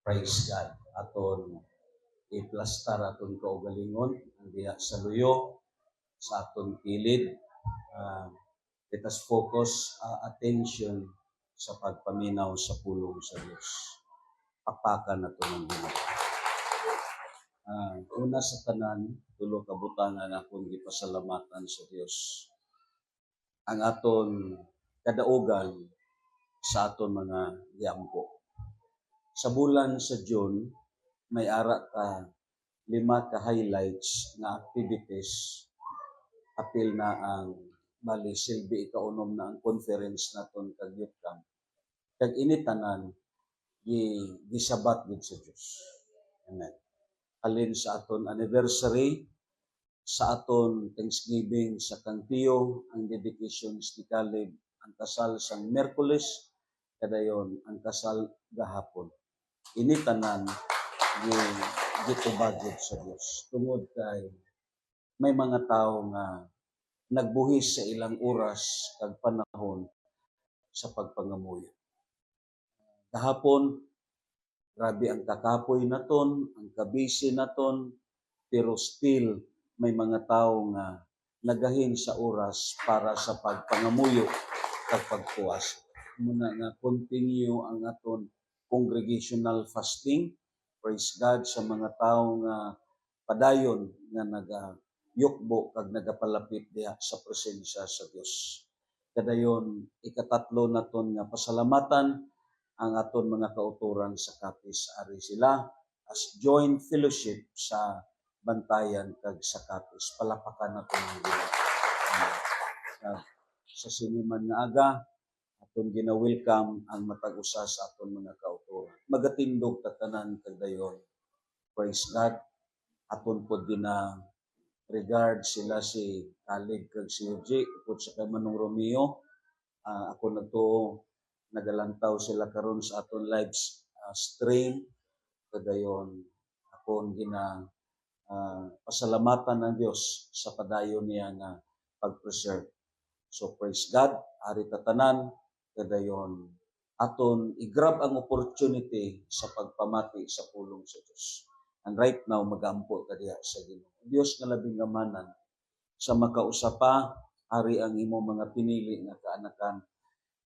Praise God. Aton iplastar aton kaugalingon ang diha sa luyo sa aton kilid. Uh, Let us focus attention sa pagpaminaw sa pulong sa Diyos. Papakan na ito ng Ginoo. Una sa tanan, tulo ka butangan akong gipasalamatan sa Diyos. Ang aton kadaugan sa aton mga giampo. Sa bulan sa June, may ara ka 5 ka highlights na activities. Apil na ang bali silbi ikaunom na ang conference naton kag youth camp. Kag initanan gisabat gid sa Dios. Amen. Alin sa aton anniversary, sa aton Thanksgiving sa Kangtiyo, ang dedication ni Caleb, ang kasal sang Miyerkules, kadayon ang kasal gahapon. Initanan gitubagid sa Dios. Tungod kay may mga tao nga nagbuhis sa ilang oras kag panahon sa pagpangamuyo. Kahapon, grabe ang kakapoy naton, ang kabisi naton, pero still may mga tao nga nagahin sa oras para sa pagpangamuyo kag pagpuas. Muna nga continue ang aton congregational fasting. Praise God sa mga tao nga padayon nga yukbo kag nagapalapit diha sa presensya sa Dios. Kadayon ikatatlo naton nga pasalamatan ang aton mga kauturan sa kapis. Ari sila as joint fellowship sa bantayan kag sa kapis. Palapakan naton ang Ginoo. Sa siniman nga aga aton gina-welcome ang matag-usa sa aton mga kauturan. Magatindog ta tanan kag dayon. Praise God. Aton pod regard sila si Caleb kag si Eugene upod sa kay Manong Romeo. Ako nagalantaw sila karon sa aton live stream. Kadayon akon pasalamatan ng Dios sa padayon niya nga pag-preserve. So praise God, ari tatanan, kadayon aton i-grab ang opportunity sa pagpamati sa pulong sa Dios. And right now magampo ta diha sa Ginoo. Dios nga labing gamanan sa makausapa, ari ang imo mga pinili nga kaanakan.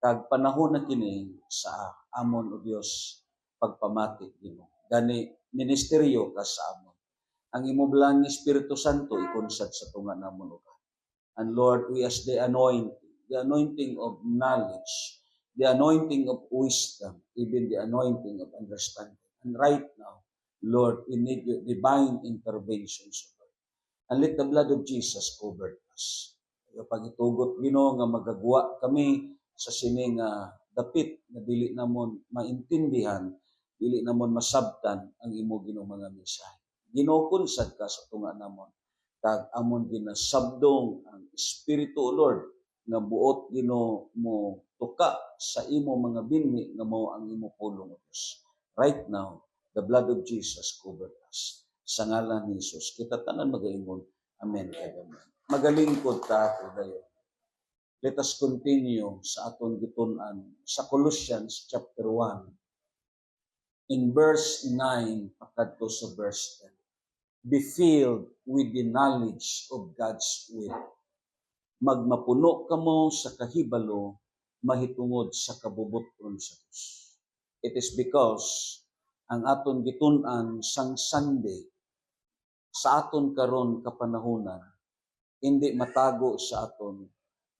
Kag panahon na kini sa amon o Dios pagpamati Ginoo. Gani ministeryo ka sa amon. Ang imo bilang Espiritu Santo ikonsad sa tunga namon uga. And Lord, we ask the anointing of knowledge, the anointing of wisdom, even the anointing of understanding. And right now, Lord, we need your divine interventions. And let the blood of Jesus cover us. Pag-itugot Ginoo nga magagwa kami sa sining dapit na dili namon maintindihan, dili namon masabtan ang imo Ginoo mga mensahe. Ginoo kunsad ka sa tunga namon. Kag amon ginasabdong ang Espiritu Lord nga buot Ginoo mo tuka sa imo mga binhi nga mao ang imo pulong Dios. Right now, the blood of Jesus cover us. Sa ngalan ni Jesus, kita tanan magaingon. Amen. Amen. Magalingkod ta ako dayon. Let us continue sa aton gitun-an sa Colossians chapter 1. In verse 9 pakadto sa verse 10. Be filled with the knowledge of God's will. Magmapuno kamo sa kahibalo mahitungod sa kabubuton sa Dios. It is because ang aton gitun-an sang Sunday sa aton karon kapanahunan hindi matago sa aton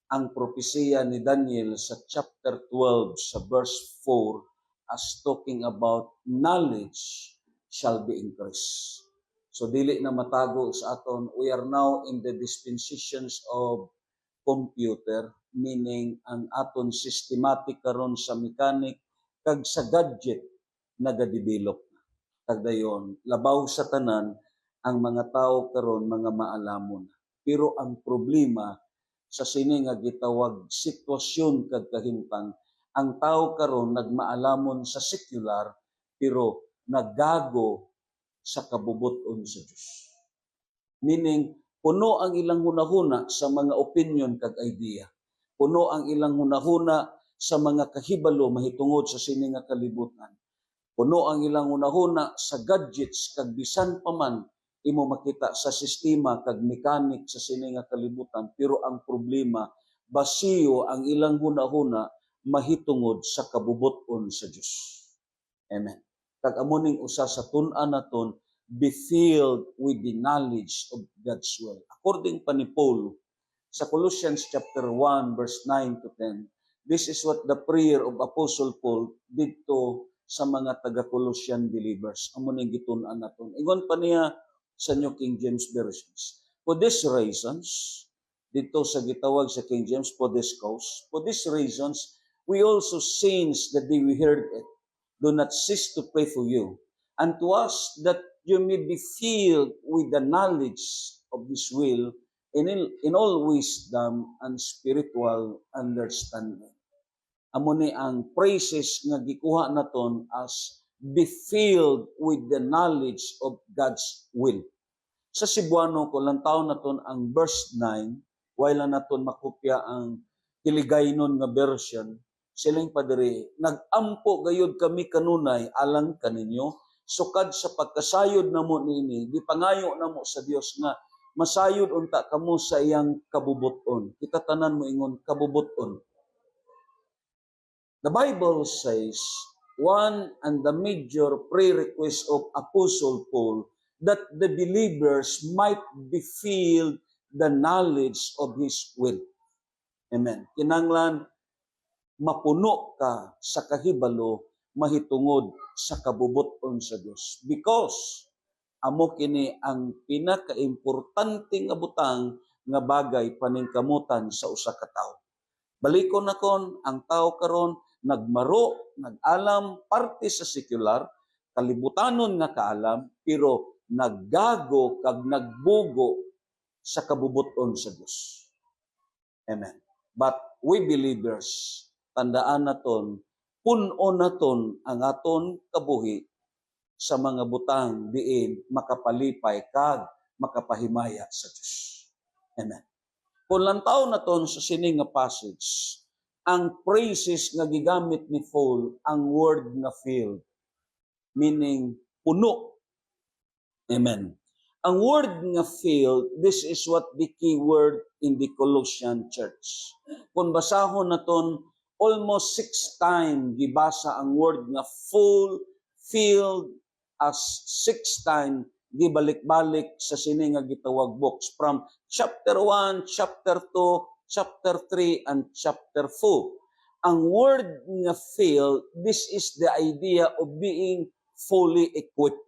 ang propesiya ni Daniel sa chapter 12 sa verse 4 as talking about knowledge shall be increased. So dili na matago sa aton. We are now in the dispensations of computer, meaning ang aton systematic karon sa mechanic kag sa gadget nagadevelop na. Kag dayon labaw sa tanan ang mga tao karon mga maalamon. Pero ang problema sa sini nga gitawag sitwasyon kag kahimtang, ang tao karon nagmaalamon sa secular pero naggago sa kabubuton sa Dios. Meaning puno ang ilang hunahuna sa mga opinion kag idea. Puno ang ilang hunahuna sa mga kahibalo mahitungod sa sini nga kalibutan. Puno ang ilang hunahuna sa gadgets kag bisan pa man imo makita sa sistema kag mekanik sa sini nga kalibutan, pero ang problema basiyo ang ilang hunahuna mahitungod sa kabubuton sa Dios. Amen. Kag amo ning usa sa tun-an naton, be filled with the knowledge of God's will. According pa ni Paul sa Colossians chapter 1 verse 9 to 10, this is what the prayer of Apostle Paul didto sa mga taga-Colossian believers. Amo ning gitun-an naton. Ingon pa niya sa New King James versions. For these reasons, dito sa gitawag sa King James, for this cause, for these reasons, we also since the day we heard it, do not cease to pray for you, and to us that you may be filled with the knowledge of His will in all wisdom and spiritual understanding. Amo ni ang praises nga gikuha naton as be filled with the knowledge of God's will. Sa Cebuano ko lang taon naton ang verse 9, while naton makopya ang Hiligaynon nga version, siling padre, nagampo gayud kami kanunay alang kaninyo, sukad sa pagkasayod namo nini, gipangayo namo sa Dios nga masayod unta kamo sa iyang kabubuton. Kita tanan mo ingon kabubuton. The Bible says, one and the major prerequisite of Apostle Paul, that the believers might be filled the knowledge of His will. Amen. Kinanglan, mapuno ka sa kahibalo, mahitungod sa kabubuton sa Dios. Because, amo kini ang pinaka-importante nga butang nga bagay paningkamutan sa usa ka tawo. Balikon na kon, ang tao karon nagmaro, nag-alam, parte sa sekular, kalibutanon nga kaalam, pero naggago kag nagbugo sa kabubuton sa Dios. Amen. But we believers, tandaan naton, punon naton ang aton kabuhi sa mga butang diin makapalipay kag makapahimaya sa Dios. Amen. Kung lantaw naton sa sining nga passage, ang praises nga gigamit ni Paul, ang word nga filled, meaning puno. Amen. Ang word nga filled, this is what the key word in the Colossian church. Kung basahon naton, almost 6 times gibasa ang word nga full, filled, as 6 times gibalik-balik sa sini nga gitawag books from chapter 1, chapter 2, chapter 3, and chapter 4. Ang word nga filled, this is the idea of being fully equipped.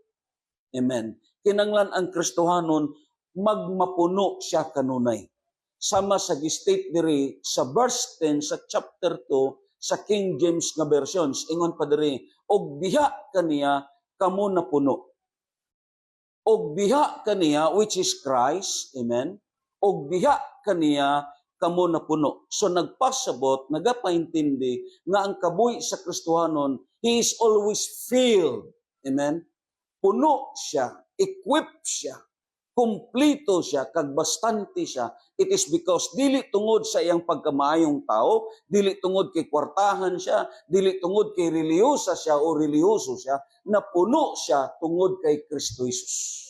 Amen. Kinanglan ang Kristohanon, magmapuno siya kanunay. Sama sa gistate diri sa verse 10 sa chapter 2 sa King James nga versions. Ingon pa diri, og diha kaniya kamo napuno. Og diha kaniya, which is Christ, amen, og diha kaniya kamo napuno. So nagpasabot, nagapaintindi nga ang kabuhi sa Kristohanon, He is always filled, amen, puno siya, equipped siya, kumplito siya, kag bastante siya. It is because dili tungod sa iyang pagkamaayong tao, dili tungod kay kwartahan siya, dili tungod kay reliyosa siya o reliyoso siya, napuno siya tungod kay Kristo Jesus.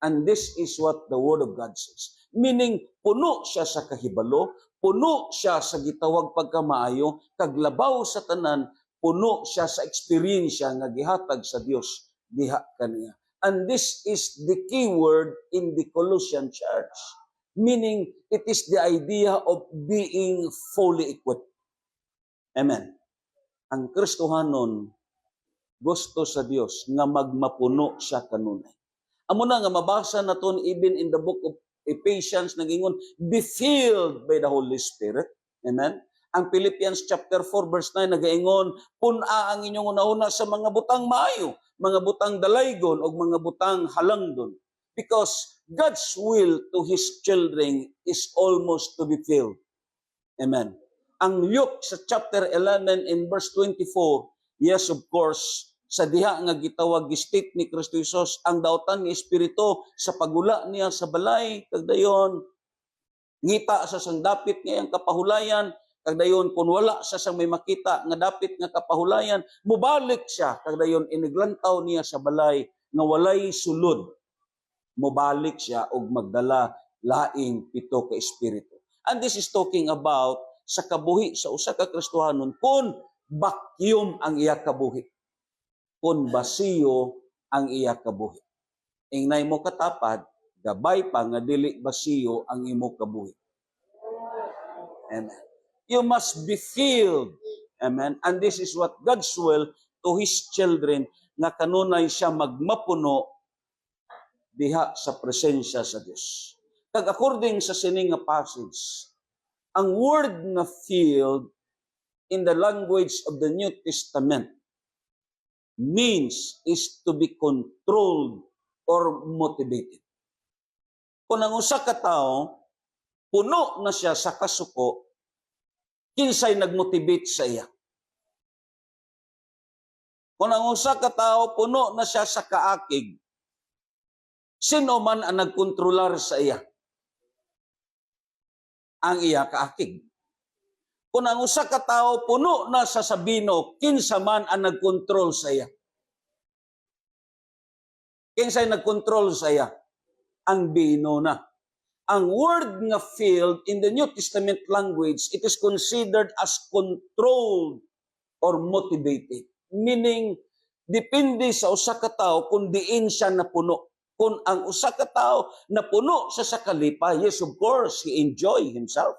And this is what the Word of God says. Meaning, puno siya sa kahibalo, puno siya sa gitawag pagkamaayo, kaglabaw sa tanan, puno siya sa eksperyensya nga gihatag sa Dios diha kaniya. And this is the key word in the Colossian church. Meaning, it is the idea of being fully equipped. Amen. Ang Kristohanon, gusto sa Dios nga magmapuno siya kanunay. Amo na nga mabasa naton even in the book of Ephesians, nagingon, be filled by the Holy Spirit. Amen. Ang Philippians chapter 4 verse 9 nagaingon, puna ang inyong una-una sa mga butang maayo, mga butang dalaygon o mga butang halangdon. Because God's will to His children is almost to be filled. Amen. Ang Luke sa chapter 11 in verse 24, yes, of course, sa diha nga gitawag gistate ni Kristo Jesus, ang dautan ni Espiritu sa pagula niya sa balay, kagdayon, ngita sa sangdapit ngayang kapahulayan, Kagdayon kung wala siya sang may makita nga dapit nga kapahulayan, mubalik siya. Kagdayon iniglantaw niya sa balay nga walay sulod. Mubalik siya og magdala laing 7 ka espiritu. And this is talking about sa kabuhi sa usa ka Kristohanon kun bakyum ang iya kabuhi. Kun basiyo ang iya kabuhi. Ingnay mo katapad, gabay pa nga dili basiyo ang imo kabuhi. Amen. You must be filled. Amen. And this is what God's will to His children nga kanunay siya magmapuno diha sa presensya sa Dios. Kag according sa sining nga passage, ang word nga filled in the language of the New Testament means is to be controlled or motivated. Kung ang usa ka tawo puno na siya sa kasuko, kinsay nagmotivate sa iya. Kung ang usa ka tawo puno na siya sa kaakig, sino man ang nagkontrolar sa iya? Ang iya kaakig. Kung ang usa ka tawo puno na sa sabino, kinsa man ang nagkontrol sa iya? Kinsay nagkontrol sa iya? Ang bino na. Ang word nga filled in the New Testament language, it is considered as controlled or motivated. Meaning, depende sa usa ka tawo kung diin siya napuno. Kung ang usa ka tawo napuno sa kalipa, yes, of course, he enjoy himself.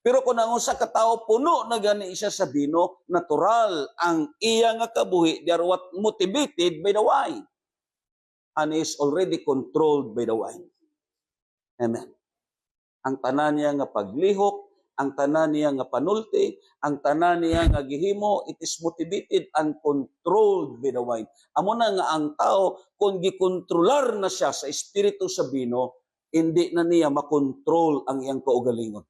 Pero kung ang usa ka tawo puno na gani siya sa bino, natural ang iya nga kabuhi, they are what motivated by the wine. And is already controlled by the wine. Amen. Ang tanan niya nga paglihok, ang tanan niya nga panulti, ang tanan niya nga gihimo, it is motivated and controlled by the wine. Amo na nga ang tao, kung gikontrolar na siya sa espiritu sa bino, hindi na niya makontrol ang iyang kaugalingon.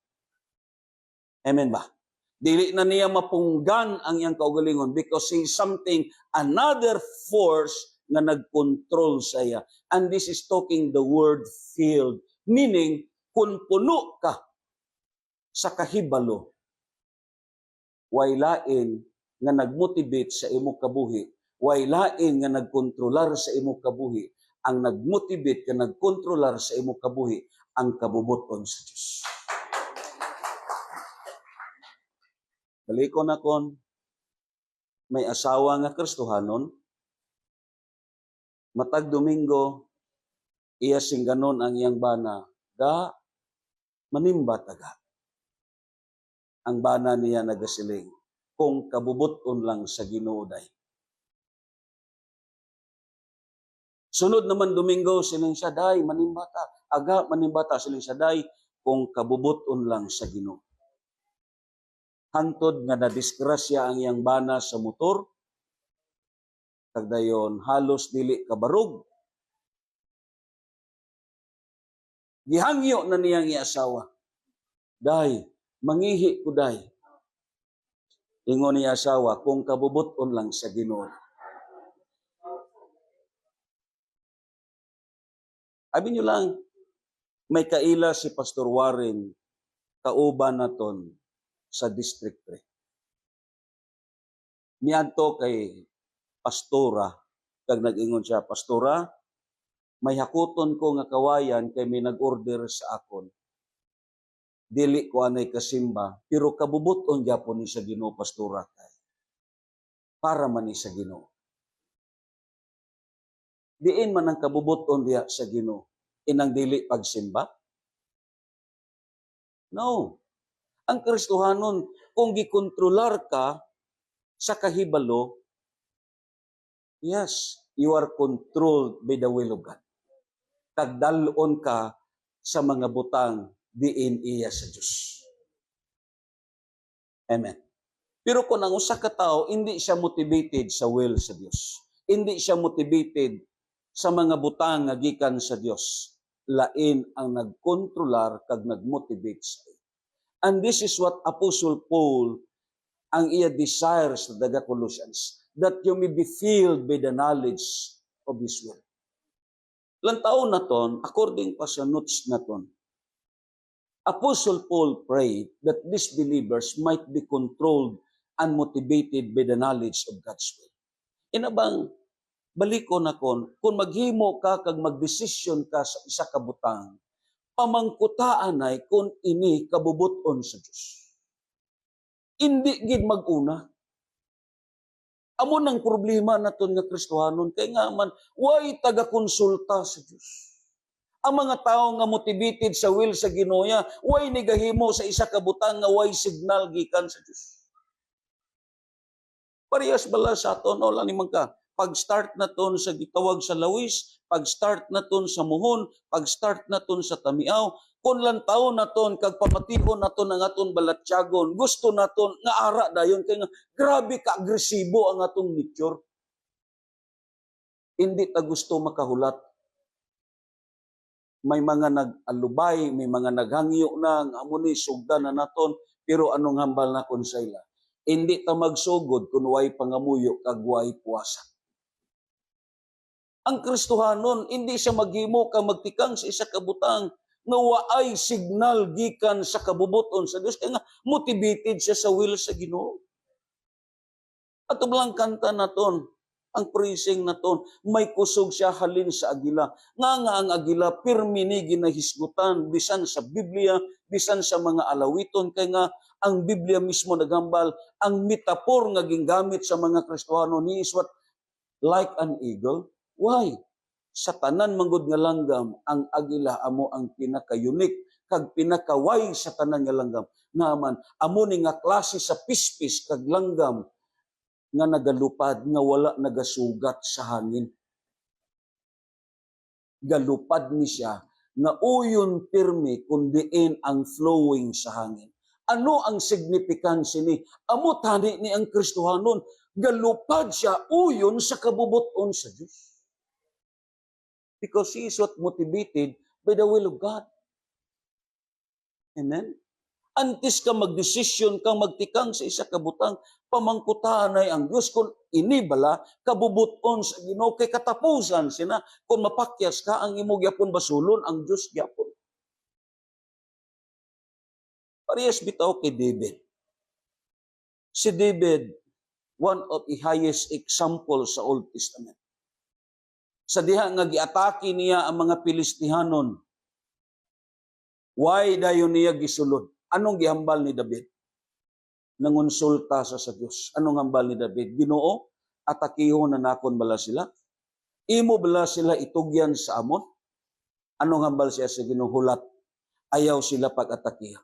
Amen ba? Dili na niya mapunggan ang iyang kaugalingon because he is something, another force nga nagkontrol sa iya. And this is talking the word filled. Meaning, kung puno ka sa kahibalo, way lain nga nagmotivate sa imo kabuhi, way lain nga nagkontrolar sa imo kabuhi, ang nagmotivate ka nagkontrolar sa imo kabuhi, ang kabubuton sa Diyos. Balikon akon, may asawa nga Kristohanon, matag Domingo, iya singganon ang iyang bana, da, manimba taga. Ang bana niya nagasiling, kung kabubuton lang sa Ginoo day. Sunod naman Domingo, siling siya, day, manimba ta. Aga, manimba ta, siling siya, day, kung kabubuton lang sa Ginoo. Hantod nga nadisgrasya ang iyang bana sa motor, kagdayon halos dili kabarog. Gihangyo na niyang iasawa. Day, mangihi ko day. Ingon niya asawa, kung kabubuton lang sa Ginoo. Abi nyo lang, may kaila si Pastor Warren, kauban naton sa District 3. Niadto kay pastora, kag nag-ingon siya, pastora, may hakuton ko nga kawayan kay may nag-order sa akon. Dili ko anay kasimba, pero kabubuton gyapon ni sa Ginoo, pastora, kay para man ni sa Ginoo. Diin man ang kabubuton diya sa Ginoo, inang dili pagsimba? No. Ang Kristohanon, kung gikontrolar ka sa kahibalo, yes, you are controlled by the will of God. Kagdalon ka sa mga butang diin iya sa Diyos. Amen. Pero kung ang usa ka tawo, hindi siya motivated sa will sa Diyos. Hindi siya motivated sa mga butang nga gikan sa Diyos. Lain ang nagkontrolar kag nagmotivate sa iyo. And this is what Apostle Paul ang iya desires sa daga Colossians, that you may be filled by the knowledge of His will. Ilang taon na ton, according pa sa notes na ton, Apostle Paul prayed that these believers might be controlled and motivated by the knowledge of God's will. Inabang, baliko na kung maghimo ka kag magdesisyon ka sa isa ka butang, pamangkutaan ay kung ini kabubuton sa Diyos. Hindi gid mag-una. Amo nang problema naton nga Kristohanon kay nga man way taga-konsulta sa Diyos. Ang mga tao nga motivated sa will sa Ginoo, way nigahimo sa isa ka butang nga way signal gikan sa Diyos. Parehas bala sa aton o lang man ka. Pag-start naton sa gitawag sa lawis, pag-start naton sa muhon, pag-start naton sa tamiaw, kung lang taon naton kag pamatihon naton ang aton balatyagon, gusto naton nga ara dayon kay nga grabe ka agresibo ang atong nature. Hindi ta gusto makahulat. May mga nag-alubay, may mga naghangyo na, nga amo ni sugdan na naton, pero anong hambal na kon sa ila? Hindi ta magsugod kung way pangamuyo kag way puwasa. Ang Kristohanon, hindi siya maghimo ka magtikang sa isa ka butang nga waay signal gikan sa kabubuton sa Dios kay nga motivated siya sa will sa Ginoo. At lang kanta naton, ang praising naton, may kusog siya halin sa agila. Nga ang agila pirmi ni ginahisgutan bisan sa Biblia, bisan sa mga alawiton kay nga ang Biblia mismo nagambal ang metaphor nga gingamit sa mga Kristohano ni is what like an eagle. Why? Sa tanan manggod nga langgam, ang agila amo ang pinaka-unique kag pinaka-way sa tanan nga langgam. Naman, amo ni nga klase sa pispis kag langgam nga nagalupad nga wala nagasugat sa hangin. Galupad ni siya nga uyon pirmi kundiin ang flowing sa hangin. Ano ang significance ni? Amo tani ni ang Kristohanon, galupad siya uyon sa kabubuton sa Dios. Because he is what motivated by the will of God. Amen? Antes ka magdesisyon kang magtikang sa isa ka butang, pamangkutaan ay ang Diyos kung inibala, kabubuton sa Ginoo kay katapusan sina, kung mapakyas ka, ang imo gyapon basulon, ang Diyos gyapon. Parehas bitaw kay David. Si David, one of the highest examples sa Old Testament. Sa diha nga giatake niya ang mga Pilistihanon, why dayon niya gisulod? Anong gihambal ni David? Nangonsulta sa Dios. Anong hambal ni David? Ginoo, atakihon na nakon bala sila? Imo bala sila itugyan sa amon? Anong hambal siya sa Ginoo? Hulat. Ayaw sila pag-atakihan.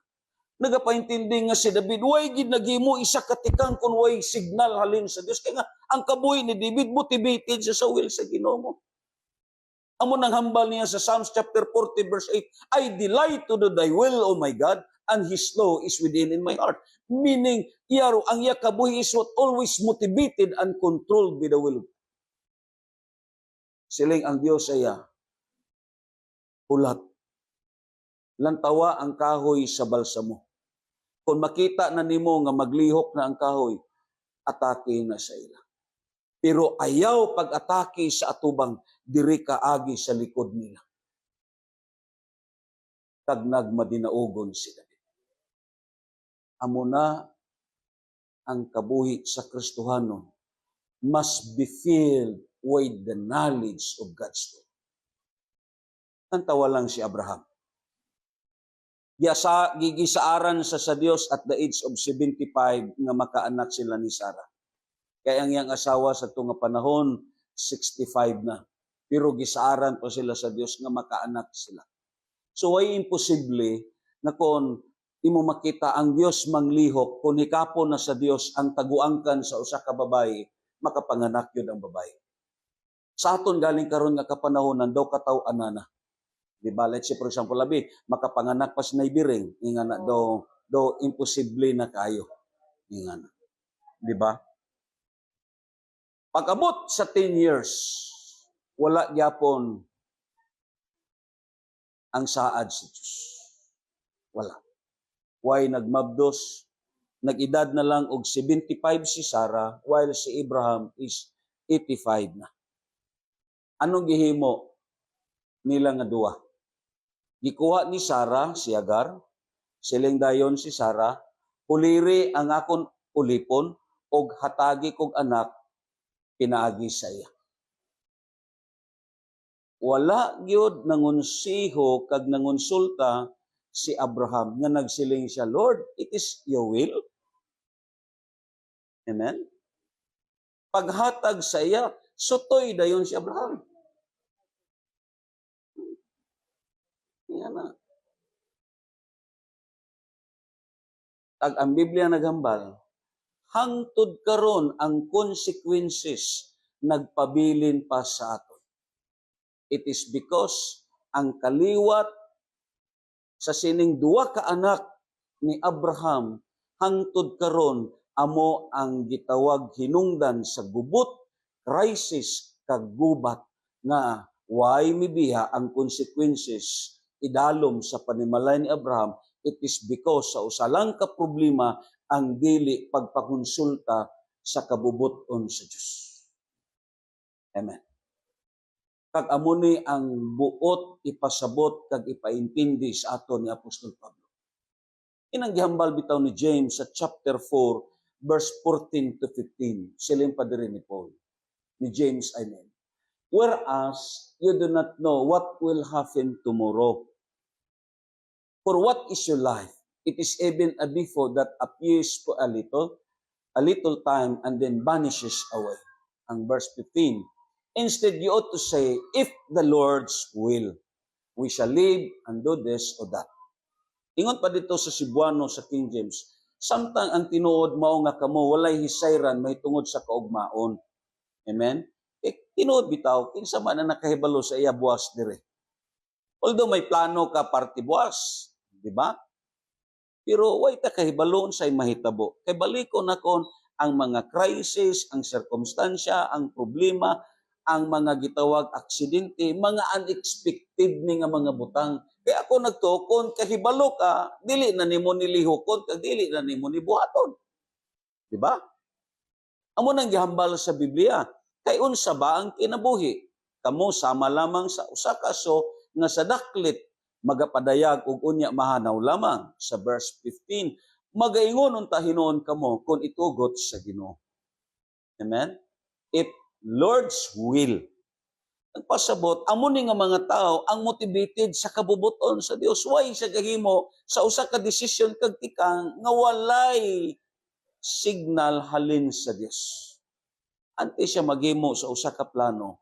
Nagapaintindi nga si David, way gid nagimo isa katikang kun way signal halin sa Dios. Kaya nga, ang kabuhi ni David motivated siya sa will sa Ginoo mo. Amo nang hambal niya sa Psalms chapter 40 verse 8, I delight to do thy will, O my God, and his law is within in my heart. Meaning, iyaro, ang iya kabuhi is what always motivated and controlled by the will. Siling ang Diosaya, hulat. Lantawa ang kahoy sa balsamo. Kung makita na nimo nga maglihok na ang kahoy, atake na sa ila. Pero ayaw pag-atake sa atubang, diri kaagi sa likod nila. Kag nagmadinaugon si David. Amo na ang kabuhi sa Kristohanon must be filled with the knowledge of God's will. Tantawa lang si Abraham. Gigisaaran sa Dios at the age of 75 nga makaanak sila ni Sarah. Kaya ang iyang asawa sa tunga panahon, 65 na. Pero gisaaran pa sila sa Dios nga makaanak sila. So ay imposible na kung imo makita ang Dios manglihok, kung hikapon na sa Dios ang taguangkan sa usa ka babae, makapanganak yun ang babae. Sa aton galing karon nga kapanahonan daw kataw anana. Di ba? Let's say, for example, labi, makapanganak pa sa naibiring, nga na, do imposible na kayo. Nga na. Di ba? Pag-abot sa 10 years, wala gyapon ang saad sa Diyos. Wala. Why nagmabdos? Nag-edad na lang og 75 si Sarah, while si Abraham is 85 na. Anong gihimo nila nga duwa? Gikuha ni Sarah, si Agar, Siling dayon si Sarah, uliri ang akon ulipon, og hatagi kog anak, pinaagi sa iya. Wala gyud nangunsiho kag nangonsulta si Abraham nga nagsiling siya, Lord, it is your will. Amen? Paghatag sa iya, sutoy dayon si Abraham. Yan na. Tag ang Biblia naghambal, hangtod karon ang consequences nagpabilin pa sa aton. It is because ang kaliwat sa sining duwa ka anak ni Abraham hangtod karon amo ang gitawag hinungdan sa gubot, crisis kag gubat nga why mibiha ang consequences idalom sa panimalay ni Abraham. It is because sa usalang ka problema ang dili pagpakonsulta sa kabubuton sa Dios. Amen. Kag amo ni ang buot ipasabot kag ipaintindi sa aton ni Apostol Pablo. Inang gihambal bitaw ni James sa chapter 4 verse 14 to 15. Siling pa diri ni Paul. Ni James, I mean. Whereas you do not know what will happen tomorrow. For what is your life? It is even a before that appears for a little time and then vanishes away. Ang verse 15. Instead, you ought to say, if the Lord's will, we shall live and do this or that. Ingon pa dito sa Cebuano sa King James, samtang ang tinuod mao nga kamo walay hisayran may tungod sa kaugmaon. Amen? Tinuod bitaw, kinsa man na nakahibalo sa iya buwas dire. Although may plano ka party buwas, di ba? Pero way ta kahibaloon sa mahitabo. Kay balikon nakon ang mga crisis, ang circumstansya, ang problema, ang mga gitawag aksidente, mga unexpected ni nga mga butang. Kaya ako nagtukon, kahibalo ka, dili na nimo nilihokon, kag dili na nimo nibuhaton. Diba? Amo nang gihambal sa Biblia. Kay unsa ba ang kinabuhi? Kamo sama lamang sa usa ka so nga sa daklit magapadayag og unya mahanaw lamang sa verse 15. Magaingon unta hinuon kamo kung itugot sa Ginoo. Amen? If Lord's will. Nagpasabot, amo ni nga mga tao ang motivated sa kabubuton sa Dios. Why sa gahimo sa usa ka desisyon kag tikang nga walay signal halin sa Dios. Ante siya maghimo sa usa ka plano,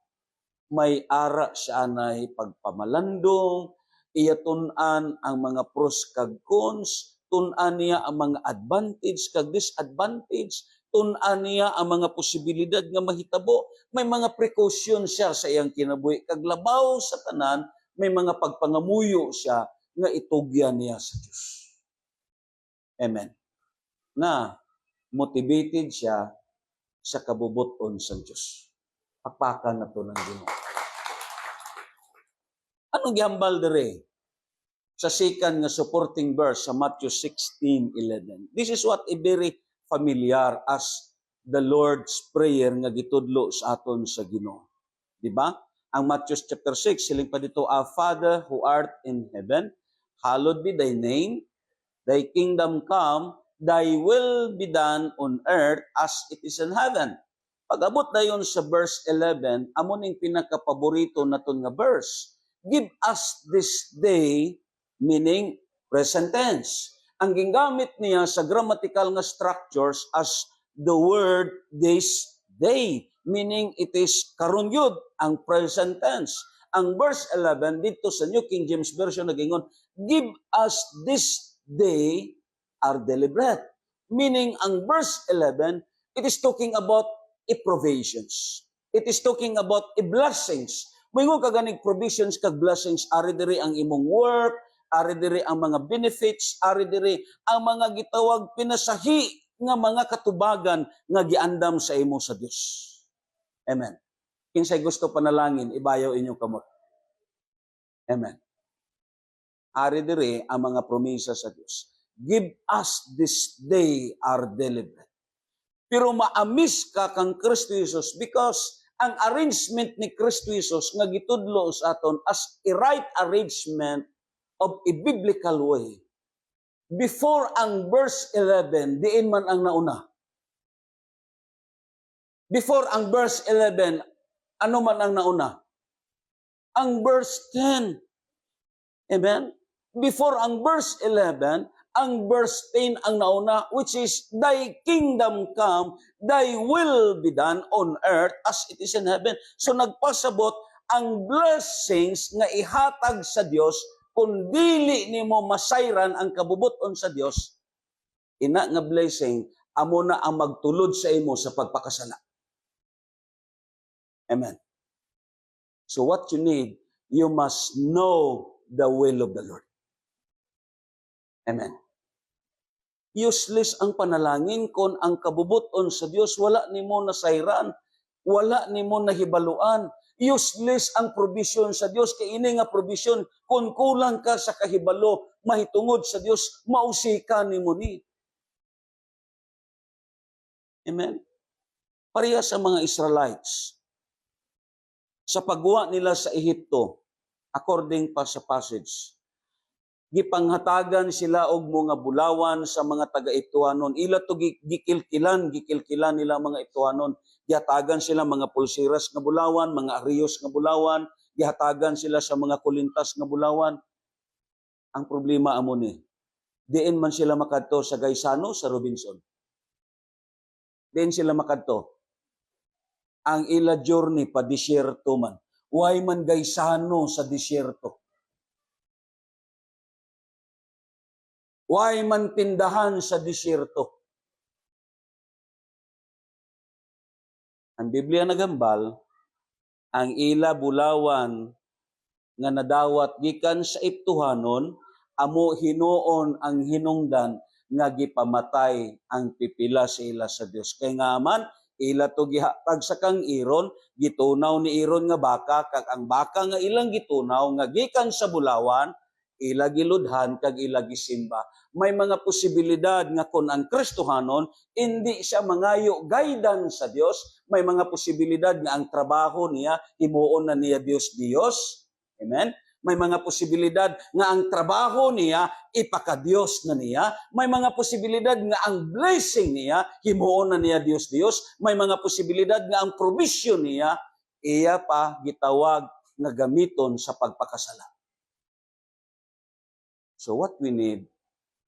may ara siya anay pagpamalandong, iya tun-an ang mga pros kag cons, tun-an niya ang mga advantage kag disadvantage, tun-an niya ang mga posibilidad nga mahitabo, may mga precaution siya sa iyang kinabuhi, kag labaw sa tanan, may mga pagpangamuyo siya nga itugyan niya sa Dios. Amen. Na motivated siya sa kabubuton sa Dios. Pakpakan na to ng Ginoo. Anong gihambal dire? Sa second nga supporting verse sa Matthew 16:11. This is what a very familiar as the Lord's Prayer nga gitudlo sa aton sa Ginoo. Di ba? Ang Matthew chapter 6, siling pa dito, Our Father who art in heaven, hallowed be thy name, thy kingdom come, thy will be done on earth as it is in heaven. Pag-abot dayon sa verse 11, amo ning pinakapaborito naton nga verse. Give us this day, meaning present tense. Ang gingamit niya sa grammatical nga structures as the word this day, meaning it is karon yun, ang present tense. Ang verse 11 dito sa New King James Version nagingon, give us this day our daily bread. Meaning ang verse 11, it is talking about provisions. It is talking about blessings. Moingon ka ganing provisions kag blessings, ari diri ang imong work, ari diri ang mga benefits, ari diri ang mga gitawag pinasahi nga mga katubagan nga giandam sa imo sa Dios. Amen. Kinsay gusto panalangin, ibayaw inyong kamot. Amen. Ari diri ang mga promesa sa Dios. Give us this day our daily bread. Pero maamis ka kang Kristo Jesus because ang arrangement ni Kristo Jesus nga gitudlo sa aton as a right arrangement of a biblical way. before ang verse 11, diin man ang nauna. Before ang verse 11, ano man ang nauna? Ang verse 10. Amen? Before ang verse 11, ang verse 10 ang nauna, which is, Thy kingdom come, Thy will be done on earth as it is in heaven. So nagpasabot, ang blessings nga ihatag sa Dios kung dili nimo masayran ang kabubuton sa Dios, ina nga blessing, amo na ang magtulod sa imo sa pagpakasala. Amen. So what you need, you must know the will of the Lord. Amen. Useless ang panalangin kung ang kabubuton sa Dios wala nimo nasayran, wala nimo nahibaluan. Useless ang provision sa Dios, kay ini nga provision kung kulang ka sa kahibalo mahitungod sa Dios, mausika nimo ni. Amen. Pareha sa mga Israelites sa pagguwa nila sa Ehipto, according pa sa passage, gipanghatagan sila og mga bulawan sa mga taga-Ituanon. Ila to gikilkilan nila mga Ituanon. Gihatagan sila mga pulsiras nga bulawan, mga ariyos nga bulawan, gihatagan sila sa mga kulintas nga bulawan. Ang problema amo ni, diin man sila makadto sa Gaisano, sa Robinson. Diin sila makadto. Ang ila journey pa disyerto man. Way man Gaisano sa disyerto. Way man tindahan sa disyerto. Ang Biblia nagambal, ang ila bulawan nga nadawat gikan sa Ituhanon, amo hinuon ang hinungdan nga gipamatay ang pipila sa ila sa Dios. Kay nga man, ila to gihatag sa kang iron, gitunaw ni iron nga baka, kag ang baka nga ilang gitunaw nga gikan sa bulawan, ila giludhan kag ila gisimba. May mga posibilidad nga kung ang Kristohanon hindi siya mangayo gaydan sa Dios, may mga posibilidad nga ang trabaho niya himuon na niya Dios. Amen. May mga posibilidad nga ang trabaho niya ipaka-Dios na niya. May mga posibilidad nga ang blessing niya himuon na niya Dios. May mga posibilidad nga ang provision niya iya pa gitawag nga gamiton sa pagpakasala. So what we need,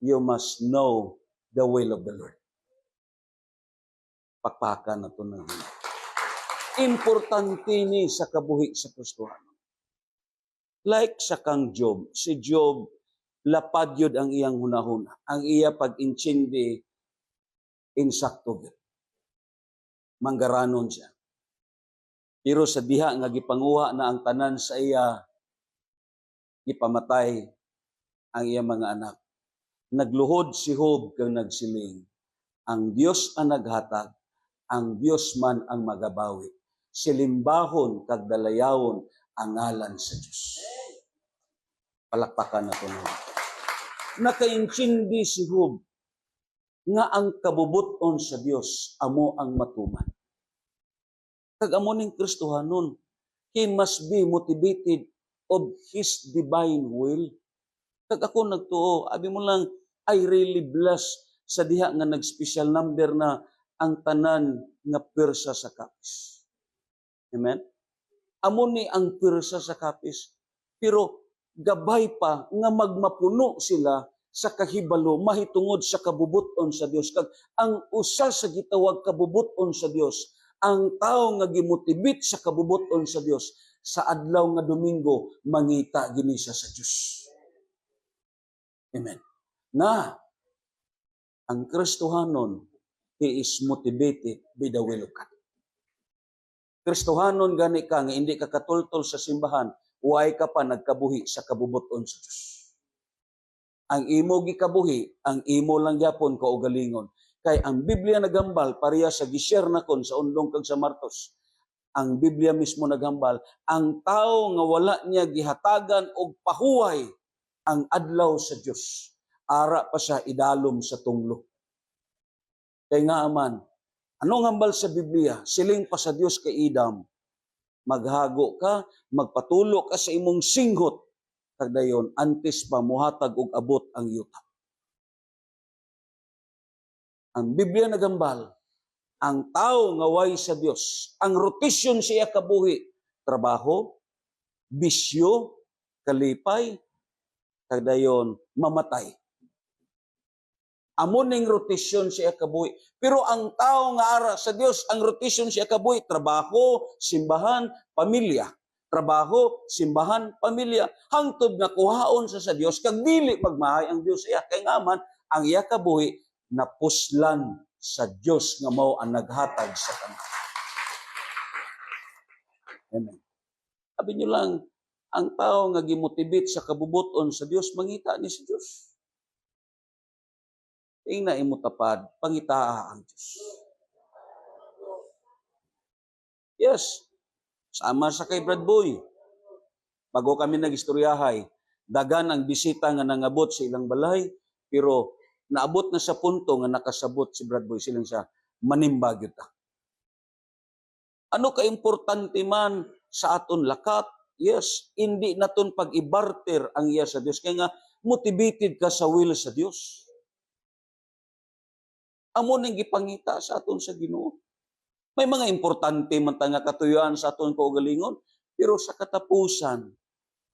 you must know the will of the Lord. Pakpakan na ito na. Importante ni sa kabuhi sa Kristohanon. Like sa kang Job, si Job, lapad yun ang iyang hunahuna. Ang iya pag-inchindi, insakto yun. Manggaranon siya. Pero sa diha nga gipanguha na ang tanan sa iya, gipamatay ang iyang mga anak. Nagluhod si Job kang nagsiling, ang Dios ang naghatag, ang Dios man ang magabawi. Silimbahon kag dalayawon ang ngalan sa Dios. Palakpakan na ito. Nakaintindi si Job nga ang kabubuton sa Dios amo ang matuman. Kag amo ning Kristohanon, he must be motivated of His divine will. Kag ako nagtuo, abi mo lang, I really bless sa diha nga nag-special number na ang tanan nga pwersa sa kapis. Amen? Amo ni ang pwersa sa kapis. Pero gabay pa nga magmapuno sila sa kahibalo mahitungod sa kabubuton sa Dios. Kag ang usa sa gitawag kabubuton sa Dios, ang tao nga gimotibit sa kabubuton sa Dios, sa adlaw nga Domingo mangita gini siya sa Dios. Amen. Na ang Kristohanon, he is motivated by the will of God. Kristohanon gani ka nga hindi ka katultol sa simbahan, huwag ka pa nagkabuhi sa kabubuton sa Diyos. Ang imo gikabuhi, ang imo lang gyapon kaugalingon. Kay ang Biblia nagambal, pareha sa gishare na kon sa Unlong kag sa Marcos, ang Biblia mismo nagambal, ang tao nga wala niya gihatagan og pahuway ang adlaw sa Diyos, ara pa siya idalom sa tunglo. Kay nga aman, anong hambal sa Biblia? Siling pa sa Dios kay Idam, maghago ka, magpatulo ka sa imong singgot, kag dayon antes pa muhatag og abot ang yuta. Ang Biblia nagambal, ang tao nga way sa Dios, ang rotasyon siya kabuhi, trabaho, bisyo, kalipay, kadayon mamatay. Amo ning rotasyon siya kabuhi. Pero ang tao nga ara sa Dios, ang rotasyon siya kabuhi, trabaho, simbahan, pamilya. Trabaho, simbahan, pamilya. Hangtod nga kuhaon sa Dios, kag dili magmahay ang Dios iya. Kay nga man, ang iya kabuhi, napuslan sa Dios nga mao ang naghatag sa tanan. Amen. Sabi nyo lang, ang tao nga gimotivate sa kabubuton sa Dios, mangita ni sa Dios. Ing na imutapad, pangitaa ang Diyos. Yes, sama sa kay Brad Boy. Bago kami nag-istoryahay, dagan ang bisita nga nangabot sa ilang balay, pero naabot na sa punto nga nakasabot si Brad Boy silang siya, manimbag yun ta. Ano ka-importante man sa aton lakat? Yes, hindi naton pag-ibarter ang iya sa Diyos. Kaya nga, motivated ka sa will sa Diyos. Amo ning gipangita sa aton sa Ginoo. May mga importante man ta nga katuyuan sa aton kaugalingon, pero sa katapusan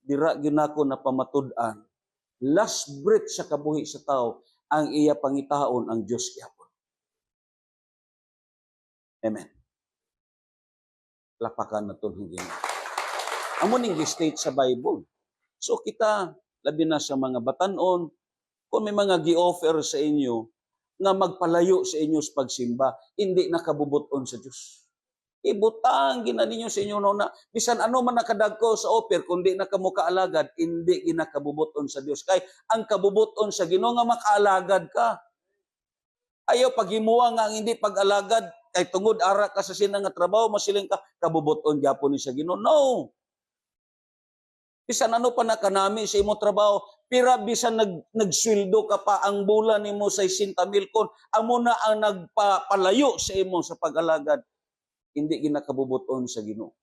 dira ginako na pamatud-an. Last breath sa kabuhi sa tao ang iya pangitaon ang Dios gyapon. Amen. Lapakan naton hingin. Amo ning gi-state sa Bible. So kita labi na sa mga batan-on kung may mga gi-offer sa inyo nga magpalayo sa inyo sa pagsimba, hindi nakabubuton sa Diyos. Ibutang gina ninyo sa inyo na bisan ano man nakadagko sa offer, kundi nakamukaalagad, hindi ginakabubuton sa Diyos. Kay ang kabubuton sa Ginoo nga makaalagad ka. Ayaw paghimuwa nga ang hindi pag-alagad, kay tungod ara ka sa sinang nga trabaho, masiling ka, kabubuton gyapon ni sa Ginoo. No! Bisan ano pa na kanami sa imong trabaho, pira bisan nagsweldo ka pa ang bulan nimo sa 60,000 kon, amo na ang nagpapalayo sa imo sa pag-alagad, hindi ginakabubuton sa Ginoo.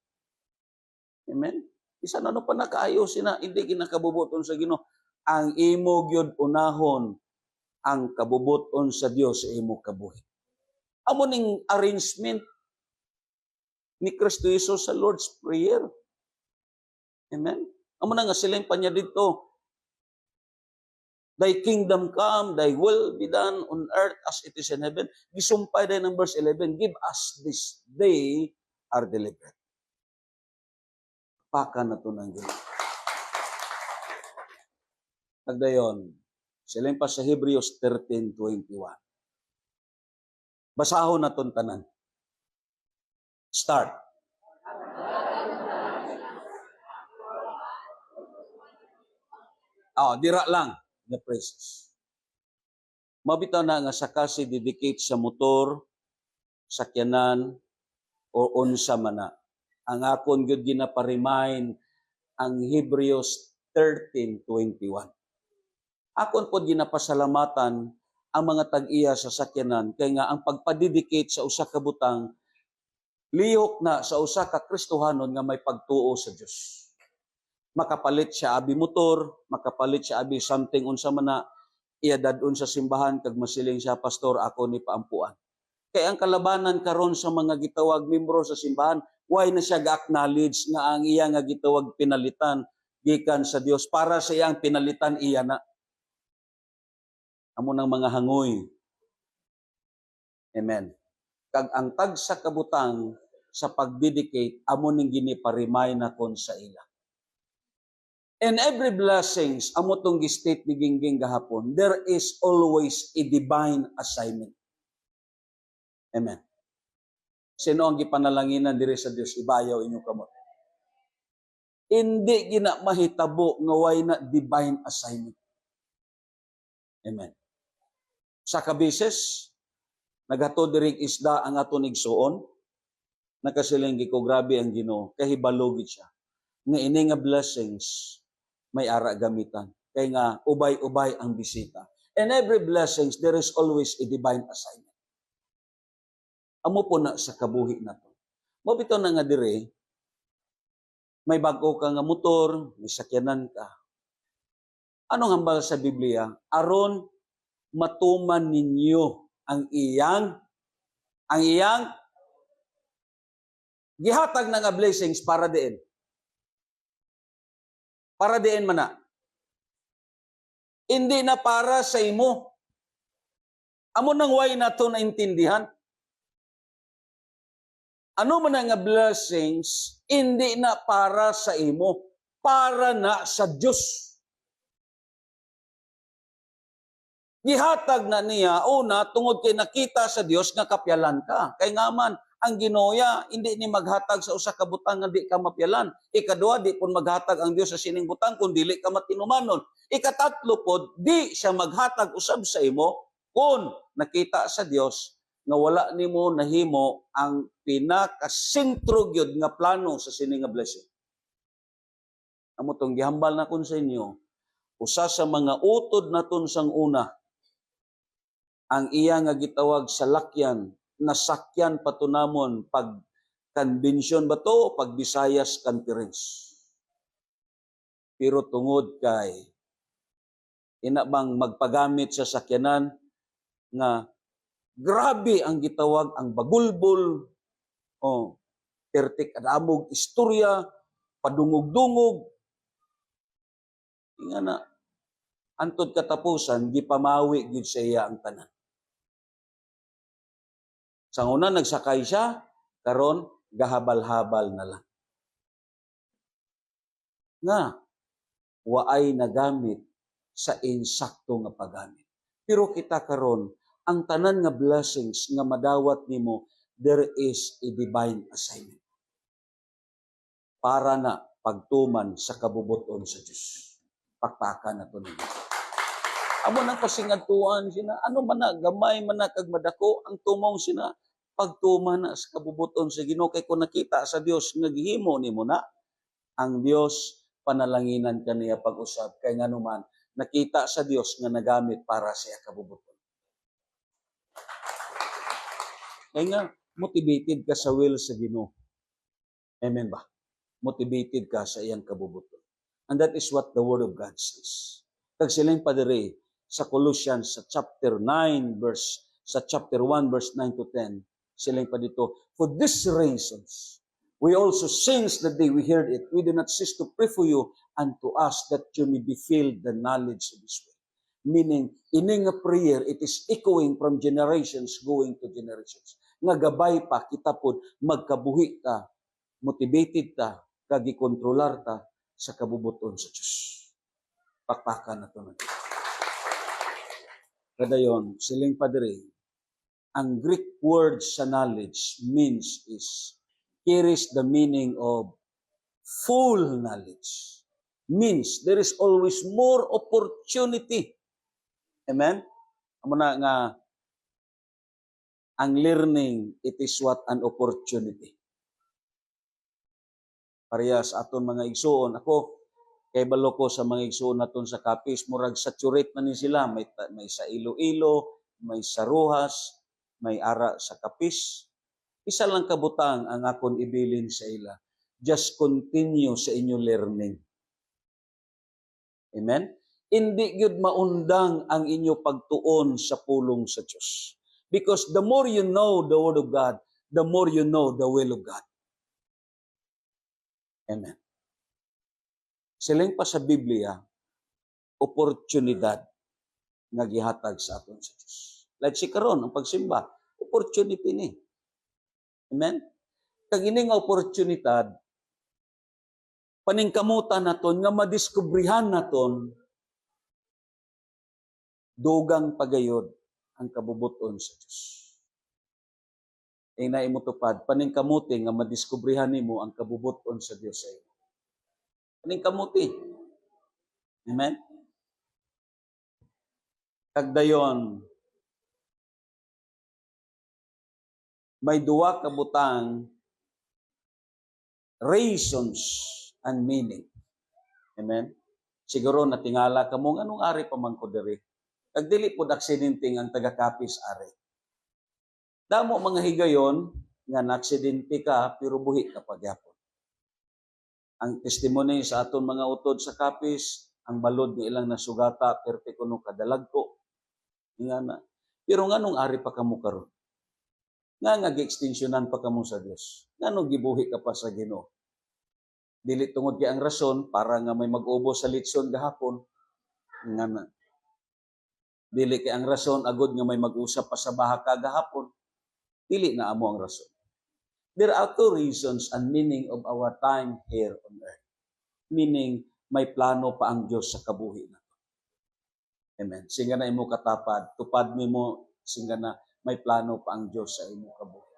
Amen. Bisan ano pa na kaayo sina, hindi ginakabubuton sa Ginoo. Ang imo gyud unahon ang kabubuton sa Dios sa imo kabuhi. Amo ning arrangement ni Kristo Jesus sa Lord's Prayer. Amen. Amo na nga silang pa niya dito, Thy kingdom come, Thy will be done on earth as it is in heaven. Gisumpay din ng verse 11, give us this day our daily bread. Paka na ito ng Ginoo. Nagdayon, silang pa sa Hebrews 13:21. Basahon na itong tanan. Start. Dira lang, the praises. Mabitaw na nga sa kasi dedicate sa motor, sakyanan, o unsa man na. Ang akon gyud ginapa-remind ang Hebrews 13:21. Akon pod ginapasalamatan ang mga tag-iya sa sakyanan kay nga ang pagpadedicate sa usa ka butang lihok na sa usa ka Kristohanon nga may pagtuo sa Dios. Makapalit siya abi motor, makapalit siya abi something unsa man na iadadon sa simbahan kag masiling siya, pastor, ako ni paampuan. Kaya ang kalabanan karon sa mga gitawag membro sa simbahan, why na siya ga-acknowledge nga ang iya nga gitawag pinalitan gikan sa Dios para sa iyang pinalitan iya na. Amo nang mga hangoy. Amen. Kag ang tag sa kabutang sa pagdedicate amo ning gini-remind nakon sa ila. And every blessings, amo tong gi-state ni Gingging gahapon, there is always a divine assignment. Amen. Sino ang gipanalanginan diri sa Dios, ibayaw inyo kamot. Hindi gina mahitabo nga way na divine assignment. Amen. Sa kabises, naghato dirig isda ang aton igsuon, nakasiling ko grabe ang Ginoo, kahibalogit siya. Nga ini nga blessings, may ara gamitan. Kaya nga, ubay-ubay ang bisita. And every blessings, there is always a divine assignment. Amo po na sa kabuhi na to. Mabito na nga dire, may bago ka nga motor, may sakyanan ka. Anong hambal sa Biblia? Aron matuman ninyo ang iyang gihatag na nga blessings para diin. Para diin man na. Hindi na para sa imo. Amo nang way na to naintindihan. Ano man nga blessings, hindi na para sa imo. Para na sa Diyos. Gihatag na niya, una, tungod kay nakita sa Dios nga kapyalan ka. Kay nga man, ang Ginoya, hindi ni maghatag sa usa ka butang nga di ka mapyalan. Ikaduha, di pun maghatag ang Dios sa sining butang kung dili ka matinumanon. Ikatatlo pod, di siya maghatag usab sa imo kung nakita sa Dios nga wala nimo nahimo ang pinakasentro gyud nga plano sa sining nga blessing. Amo tong gihambal na kun sa inyo, usa sa mga utod naton sang una, ang iya nga gitawag sa lakyan, nasakyan patunamon pag convention ba to, pag Visayas Conference. Pero tungod kay ina bang magpagamit sa sakyanan nga grabe ang gitawag ang bagulbol, pertik adamog istorya, padungog-dungog. Nga na, antod katapusan, gipamawi gyud sa iya ang tanan. Sa una, nagsakay siya, karon gahabal-habal na lang. Nga, waay nagamit sa insakto nga paggamit. Pero kita karon, ang tanan nga blessings nga madawat nimo, there is a divine assignment. Para na pagtuman sa kabubuton sa Diyos. Pakpakan na to ninyo. Amo nang pasingadtuan sina, ano man na, gamay man na kag madako, ang tumong sina, pagtuman na sa kabubuton sa Ginoo kay kung nakita sa Dios nga gihimo nimo na, ang Dios panalanginan kaniya pag-usab kay nganuman nakita sa Dios nga nagamit para sa iya kabubuton. Kay nga motivated ka sa will sa Ginoo. Amen ba? Motivated ka sa iyang kabubuton. And that is what the Word of God says. Kag silang padere sa Colossians sa chapter 1 verse 9 to 10, silang pa dito, for these reasons, we also since the day we heard it, we do not cease to pray for you and to ask that you may be filled the knowledge of His will. Meaning, ining nga prayer, it is echoing from generations going to generations. Nga gabay pa, kita po, magkabuhi ka, motivated ka, kagikontrolar ka sa kabubuton sa Diyos. Pakpakan na ito natin. Kadayon, siling padre, ang Greek word sa knowledge means is, carries the meaning of full knowledge. Means, there is always more opportunity. Amen? Amo na nga, ang learning, it is what an opportunity. Parehas aton mga igsuon, ako, kay balo ko sa mga igsuon naton sa Kapis, murag saturate na ni sila, may sa Iloilo, may sa Rojas, may ara sa Kapis. Isa lang kabutang ang akon ibilin sa ila. Just continue sa inyong learning. Amen? Hindi gyud maundang ang inyo pagtuon sa pulong sa Dios. Because the more you know the Word of God, the more you know the will of God. Amen. Siling pa sa Biblia, oportunidad nga gihatag sa aton sa Dios. Like si karon ang pagsimba, opportunity ni. Amen? Kag ini nga oportunidad, paningkamutan naton nga madiskubrihan naton dugang pagayod ang kabubuton sa Dios. Ay naimutupad, paningkamuti nga madiskubrihan nimo ang kabubuton sa Dios sa imo. Paningkamuti. Amen? Kagdayon, may duwa ka butang reasons and meaning. Amen? Siguro natingala ka mo, anong ari pa man ko diri? Kag dili pod aksidente ang taga-Kapis ari. Damo mga higayon nga naaksidente ka pero buhi ka pagyapon. Ang testimony sa aton mga utod sa Kapis, ang balod ni ilang nasugata perti kuno kadalagko. Nga na. Pero nganong ari pa kamo karon? Nga gi-extensionan pa kamo sa Dios. Nganong gibuhi ka pa sa Ginoo? Dili tungod kay ang rason para nga may mag-ubos sa litsyon gahapon nga na. Dili kay ang rason agud nga may mag-usap pa sa baha kagahapon. Dili na amo ang rason. There are two reasons and meaning of our time here on earth. Meaning, may plano pa ang Diyos sa kabuhi na. Amen. Singa na imo katapad, tupad mo singa na may plano pa ang Diyos sa imo kabuhi.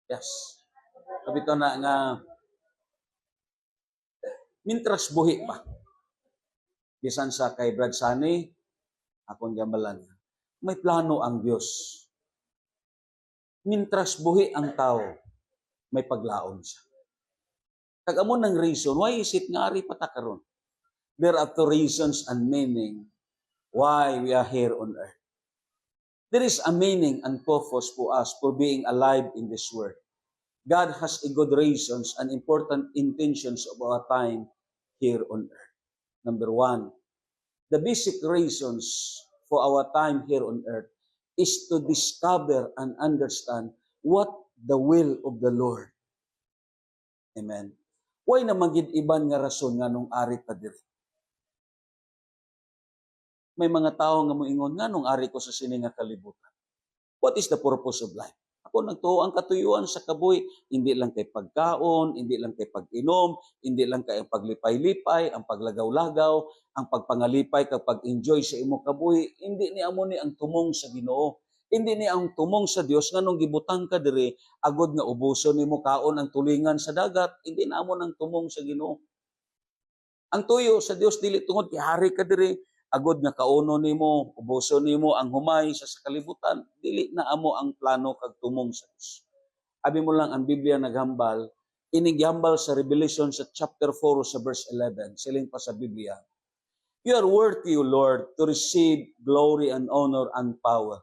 Yes. Kapito na nga, mintras buhi pa. Bisan sa kay Brad Sani, akong gambalan, may plano ang Diyos. Mintras buhi ang tao, may paglaon siya. Kag amo ng reason, why is it nga ari patakaron? There are two reasons and meaning why we are here on earth. There is a meaning and purpose for us for being alive in this world. God has a good reasons and important intentions of our time here on earth. Number one, the basic reasons for our time here on earth is to discover and understand what the will of the Lord. Amen. Why na magid iban nga rason nga nung ari ta diri? May mga tao nga moingon nga nung ari ko sa sini nga kalibutan. What is the purpose of life? Ako nagtuo ang katuyuan sa kabuhi, hindi lang kay pagkaon, hindi lang kay pag-inom, hindi lang kay ang paglipay-lipay, ang paglagaw-lagaw, ang pagpangalipay kapag enjoy sa imo kabuhi, hindi ni amo ni ang tumong sa Ginoo. Hindi ni ang tumong sa Dios nga nung gibutang ka diri agod nga ubuson nimo kaon ang tulingan sa dagat, hindi na amo nang tumong sa Ginoo. Ang tuyo sa Dios dili tungod kay hari ka diri agod nga kauno nimo, ubuson nimo ang humay sa kalibutan, dili na amo ang plano kag tumong sa Dios. Abi mo lang ang Biblia naghambal, inighambal sa Revelation sa chapter 4 sa verse 11, siling pa sa Biblia. You are worthy, O Lord, to receive glory and honor and power.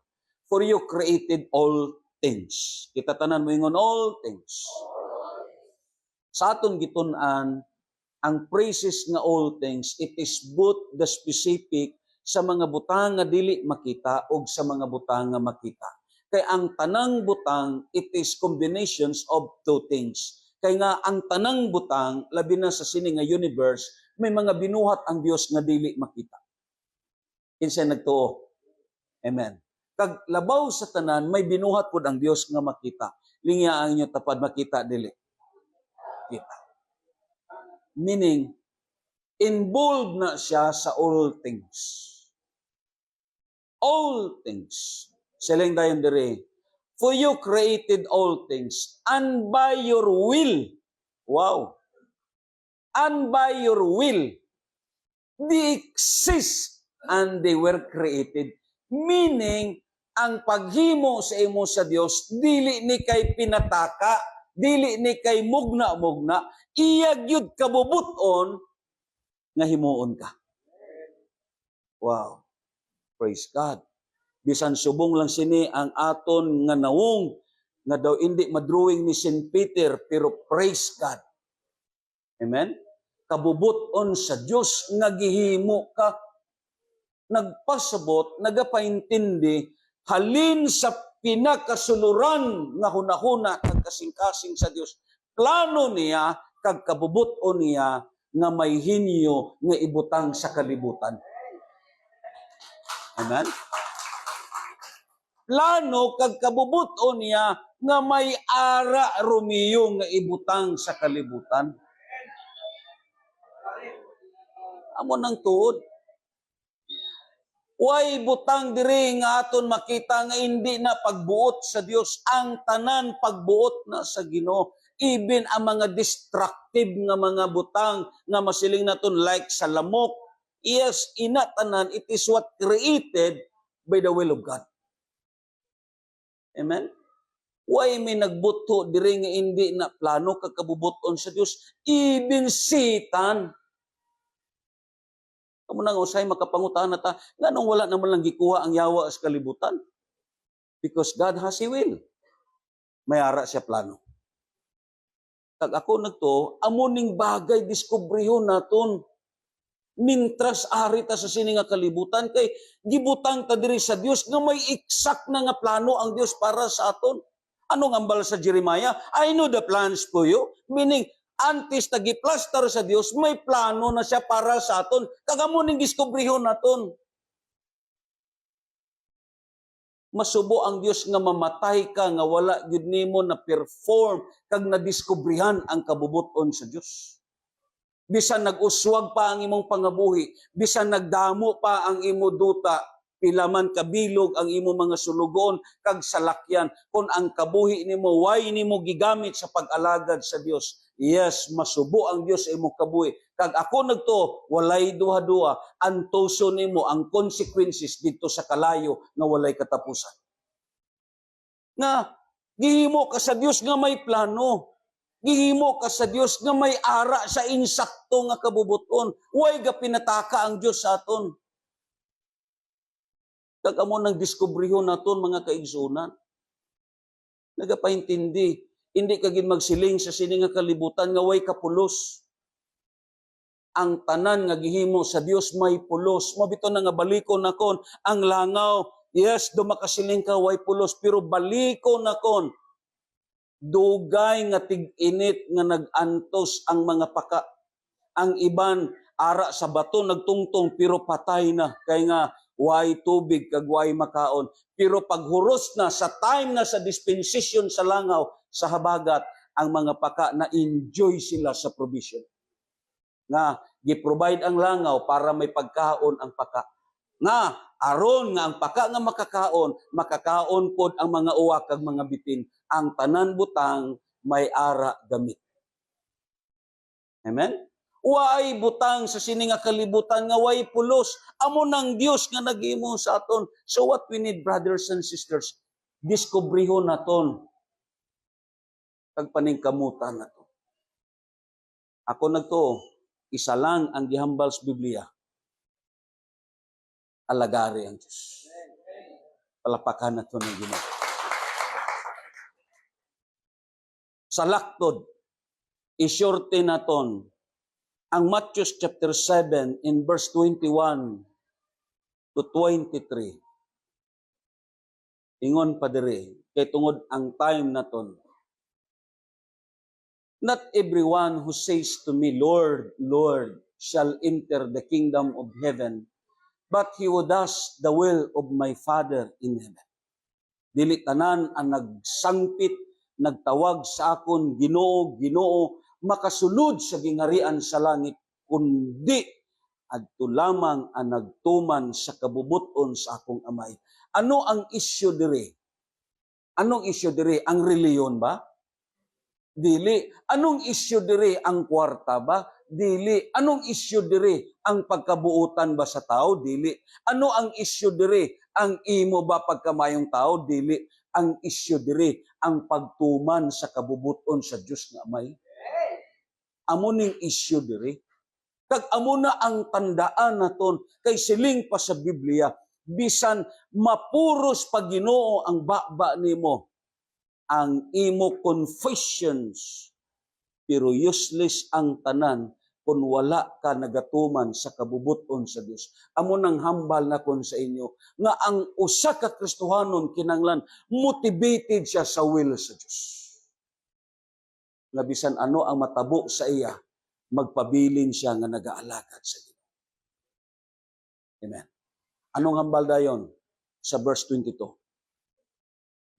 For you created all things. Kita tanan mo ingon all things. Sa aton gitun-an, ang praises nga all things, it is both the specific sa mga butang nga dili makita o sa mga butang nga makita. Kay ang tanang butang, it is combinations of two things. Kay nga ang tanang butang, labi na sa sini nga universe, may mga binuhat ang Dios nga dili makita. Kinsa nagtuo? Amen. Kag labaw sa tanan, may binuhat pud ang Dios nga makita. Lingya ang inyo tapad makita dili. Kita. Meaning, involved na siya sa all things. All things. Siling dayon diri. For you created all things, and by your will, wow, and by your will, they exist and they were created. Meaning, ang paghimo sa imo sa Dios dili ni kay pinataka, dili ni kay mugna-mugna, iyag yud kabubuton nga himuon ka. Wow. Praise God. Bisan subong lang sini ang aton nga nawong nga daw hindi madrawing ni St. Peter pero praise God. Amen. Kabubuton sa Dios nga gihimo ka, nagpasabot, nagapaintindi halin sa pinakasuluran nga hunahuna kag kasing-kasing sa Dios. Plano niya kag kabubuton niya nga may hinyo nga ibutang sa kalibutan. Amen. Plano kag kabubuton niya nga may ara Romeo nga ibutang sa kalibutan. Amo nang tuod. Way butang diri nga aton makita nga hindi na pagbuot sa Dios, ang tanan pagbuot na sa Ginoo. Even ang mga destructive nga mga butang nga masiling naton like sa lamok, yes, ina tanan, it is what created by the will of God. Amen? Way may nagbuto diri nga hindi na plano kag kabubuton sa Dios, even Satan. Kamu nang usay makapangutan na ta, nganong wala naman lang gikuha ang yawa sa kalibutan? Because God has a will. May ara siya plano. Kag ako nagto, amuning bagay diskubrihon naton. Mintras ari ta sa sini nga kalibutan kay gibutang ta diri sa Dios nga may exact na nga plano ang Dios para sa aton. Anong ambal sa Jeremiah? I know the plans for you. Meaning, antes tagiplastar sa Dios, may plano na siya para sa aton. Kagamo ning diskubrihon naton. Masubo ang Dios nga mamatay ka nga wala gyud nimo na perform kag nadiskubrihan ang kabubuton sa Dios. Bisan nag-uswag pa ang imong pangabuhi, bisan nagdamo pa ang imo duta, pila man kabilog ang imo mga sulugon kag salakyan, kung ang kabuhi nimo way nimo gigamit sa pag-alagad sa Dios, yes, masubo ang Dios sa imong kabuhi. Kag ako nagto, walay duha-duha, antoso nimo ang consequences dito sa kalayo nga walay katapusan. Nga gihimo ka sa Dios nga may plano. Gihimo ka sa Dios nga may ara sa insakto nga kabubuton. Way ga pinataka ang Dios sa aton. Kag amo nang diskubrihon naton mga kaigsunan. Nagapaintindi, hindi ka gid magsiling sa sini nga kalibutan nga way kapulos. Ang tanan nga gihimo sa Dios may pulos. Mabito na nga balikon nakon ang langaw. Yes, dumakasiling ka way pulos, pero balikon nakon. Dugay nga tig-init nga nag-antos ang mga paka. Ang iban ara sa bato nagtungtong pero patay na kay nga way tubig kag way makaon. Pero paghuros na sa time na sa dispensation sa langaw sa habagat, ang mga paka na enjoy sila sa provision. Nga gi-provide ang langaw para may pagkaon ang paka. Nga aron nga ang paka nga makakaon pod ang mga uwak kag mga bitin. Ang tanan butang may ara gamit. Amen? Way butang sa sini nga kalibutan nga way pulos. Amo ng Dios nga naghimo sa aton. So what we need, brothers and sisters, diskubrihon naton kag paningkamutan naton. Ako nagto, isa lang ang gihambal sa Biblia. Alagari ang Diyos. Palapakan naton ng Ginoo. Sa laktod, isurte naton ang Matthew chapter 7 in verse 21 to 23. Ingon pa diri, kay tungod ang time naton. Not everyone who says to me, Lord, Lord, shall enter the kingdom of heaven, but he who does the will of my Father in heaven. Dili tanan ang nagsangpit, nagtawag sa akon, Ginoo, Ginoo, makasulod sa gingarian sa langit, kundi adto lamang ang nagtuman sa kabubuton sa akong amay. Ano ang issue diri? Anong issue diri? Ang reliyon ba? Dili. Anong issue diri? Ang kwarta ba? Dili. Anong issue diri? Ang pagkabuutan ba sa tao? Dili. Ano ang issue diri? Ang imo ba pagkamayong tao? Dili. Ang issue diri, ang pagtuman sa kabubuton sa Dios nga amay. Amo ning issue diri. Kag amo na ang tandaan naton kay siling pa sa Biblia, bisan mapuros pa Ginoo ang baba nimo, ang imo confessions, pero useless ang tanan kung wala ka nagatuman sa kabubuton sa Dios. Amo nang hambal na kon sa inyo nga ang usa ka Kristohanon kinanglan motivated siya sa will sa Dios. Nga bisan ano ang matabo sa iya, magpabilin siya nga nagaalagad sa Ginoo. Amen. Anong hambal dayon sa verse 22?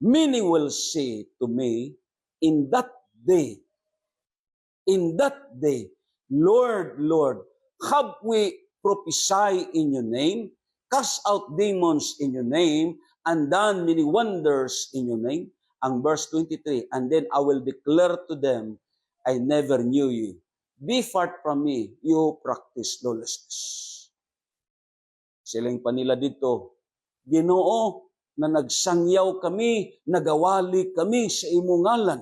Many will say to me in that day, Lord, Lord, have we prophesied in your name, cast out demons in your name, and done many wonders in your name? Ang verse 23, and then I will declare to them, I never knew you. Be far from me, you practice lawlessness. Silang pa nila dito, Ginoo, na nagsangyaw kami, nagawali kami sa imong ngalan.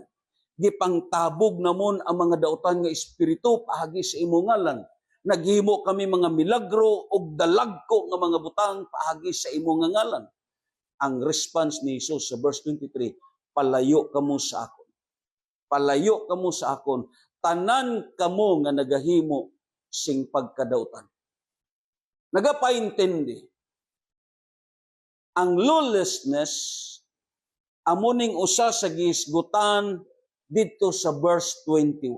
Gipangtabog namon ang mga dautan nga espiritu paagi sa imong ngalan. Naghimo kami mga milagro ug dalagko nga mga butang paagi sa imong ngalan. Ang response ni Jesus sa verse 23, palayo kamo sa akon. Palayo kamo sa akon. Tanan kamo nga nagahimo sing pagkadautan. nagapaintindi ang lawlessness amuning usa sa gisgutan dito sa verse 21.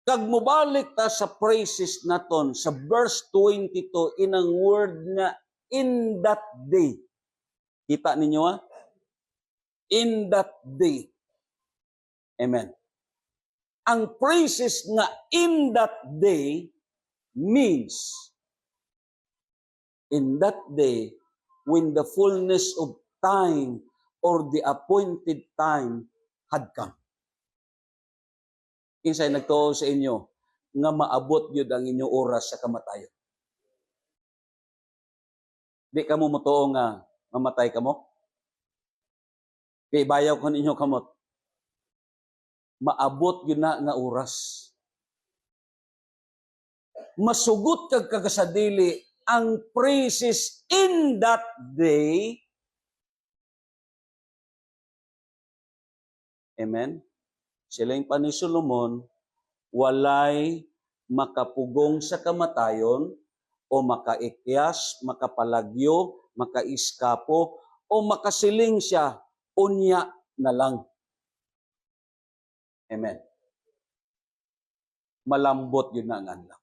Kag mobalik ta sa praises naton sa verse 22 inang word nga in that day. Kita ninyo ha? In that day. Amen. Ang praises nga in that day means in that day when the fullness of time or the appointed time had come. Kinsay nagtuo sa inyo nga maabot yun ang inyong oras sa kamatayon. Di ka mo mutuo nga mamatay ka mo? Kaya bayaw ko ninyo kamot. Maabot yun na nga oras. Masugot kag kagasadili ang praises in that day. Amen? Silang pa ni Solomon, walay makapugong sa kamatayon o makaikyas, makapalagyo, makaiskapo, o makasiling siya, unya na lang. Amen. Malambot yun na ang adlaw.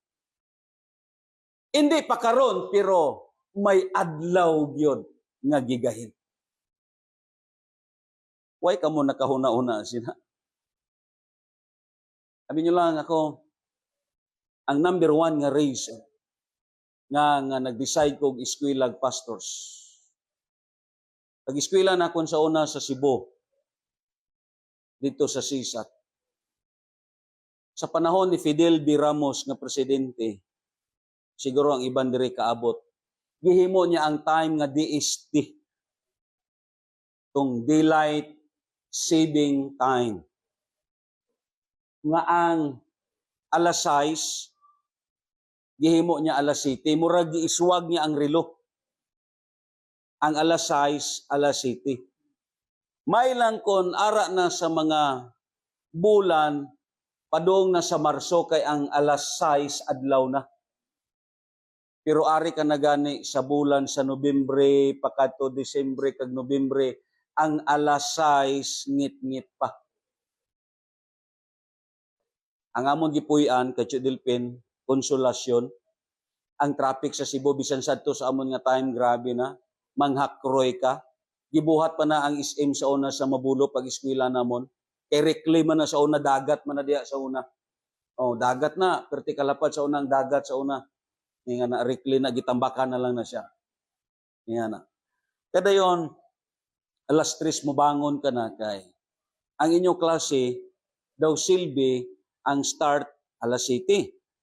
Hindi pa karon pero may adlaw yun nga gigahin. Why ka mo nakahuna-una sina? Sabi nyo lang ako, ang number one nga reason nga nag-decide kong iskwilag pastors. Pag-eskwela na akong sa una sa Cebu, dito sa Sisat. Sa panahon ni Fidel B. Ramos nga presidente, siguro ang iban diri kaabot, gihimo niya ang time nga DST, tong Daylight Saving Time. Nga ang alas 6, gihimo niya alas 7, murag giiswag niya ang relo. Ang alas 6, alas 7. May lang kon ara na sa mga bulan, padung na sa Marso kay ang alas 6 adlaw na. Pero ari ka na gani sa bulan sa Nobyembre, pagkadto Disyembre kag Nobyembre, ang alas 6 ngit-ngit pa. Ang amon gipuy-an kay Chudilpin, Konsolasyon, ang traffic sa Cebu bisan sadto sa amon nga time grabe na, manghakroy ka. Gibuhat pa na ang SM sa una sa Mabulo pag eskwela namon. Kay reclaim man na sa una, dagat man na diya sa una. Oh, dagat na, perti kalapad sa unang dagat sa una. Nga na reclaim na, gitambakan na lang na siya. Nga na. Kada yon, alas 3 mo bangon ka na kay. Ang inyong klase, daw silbi, ang start alas 7.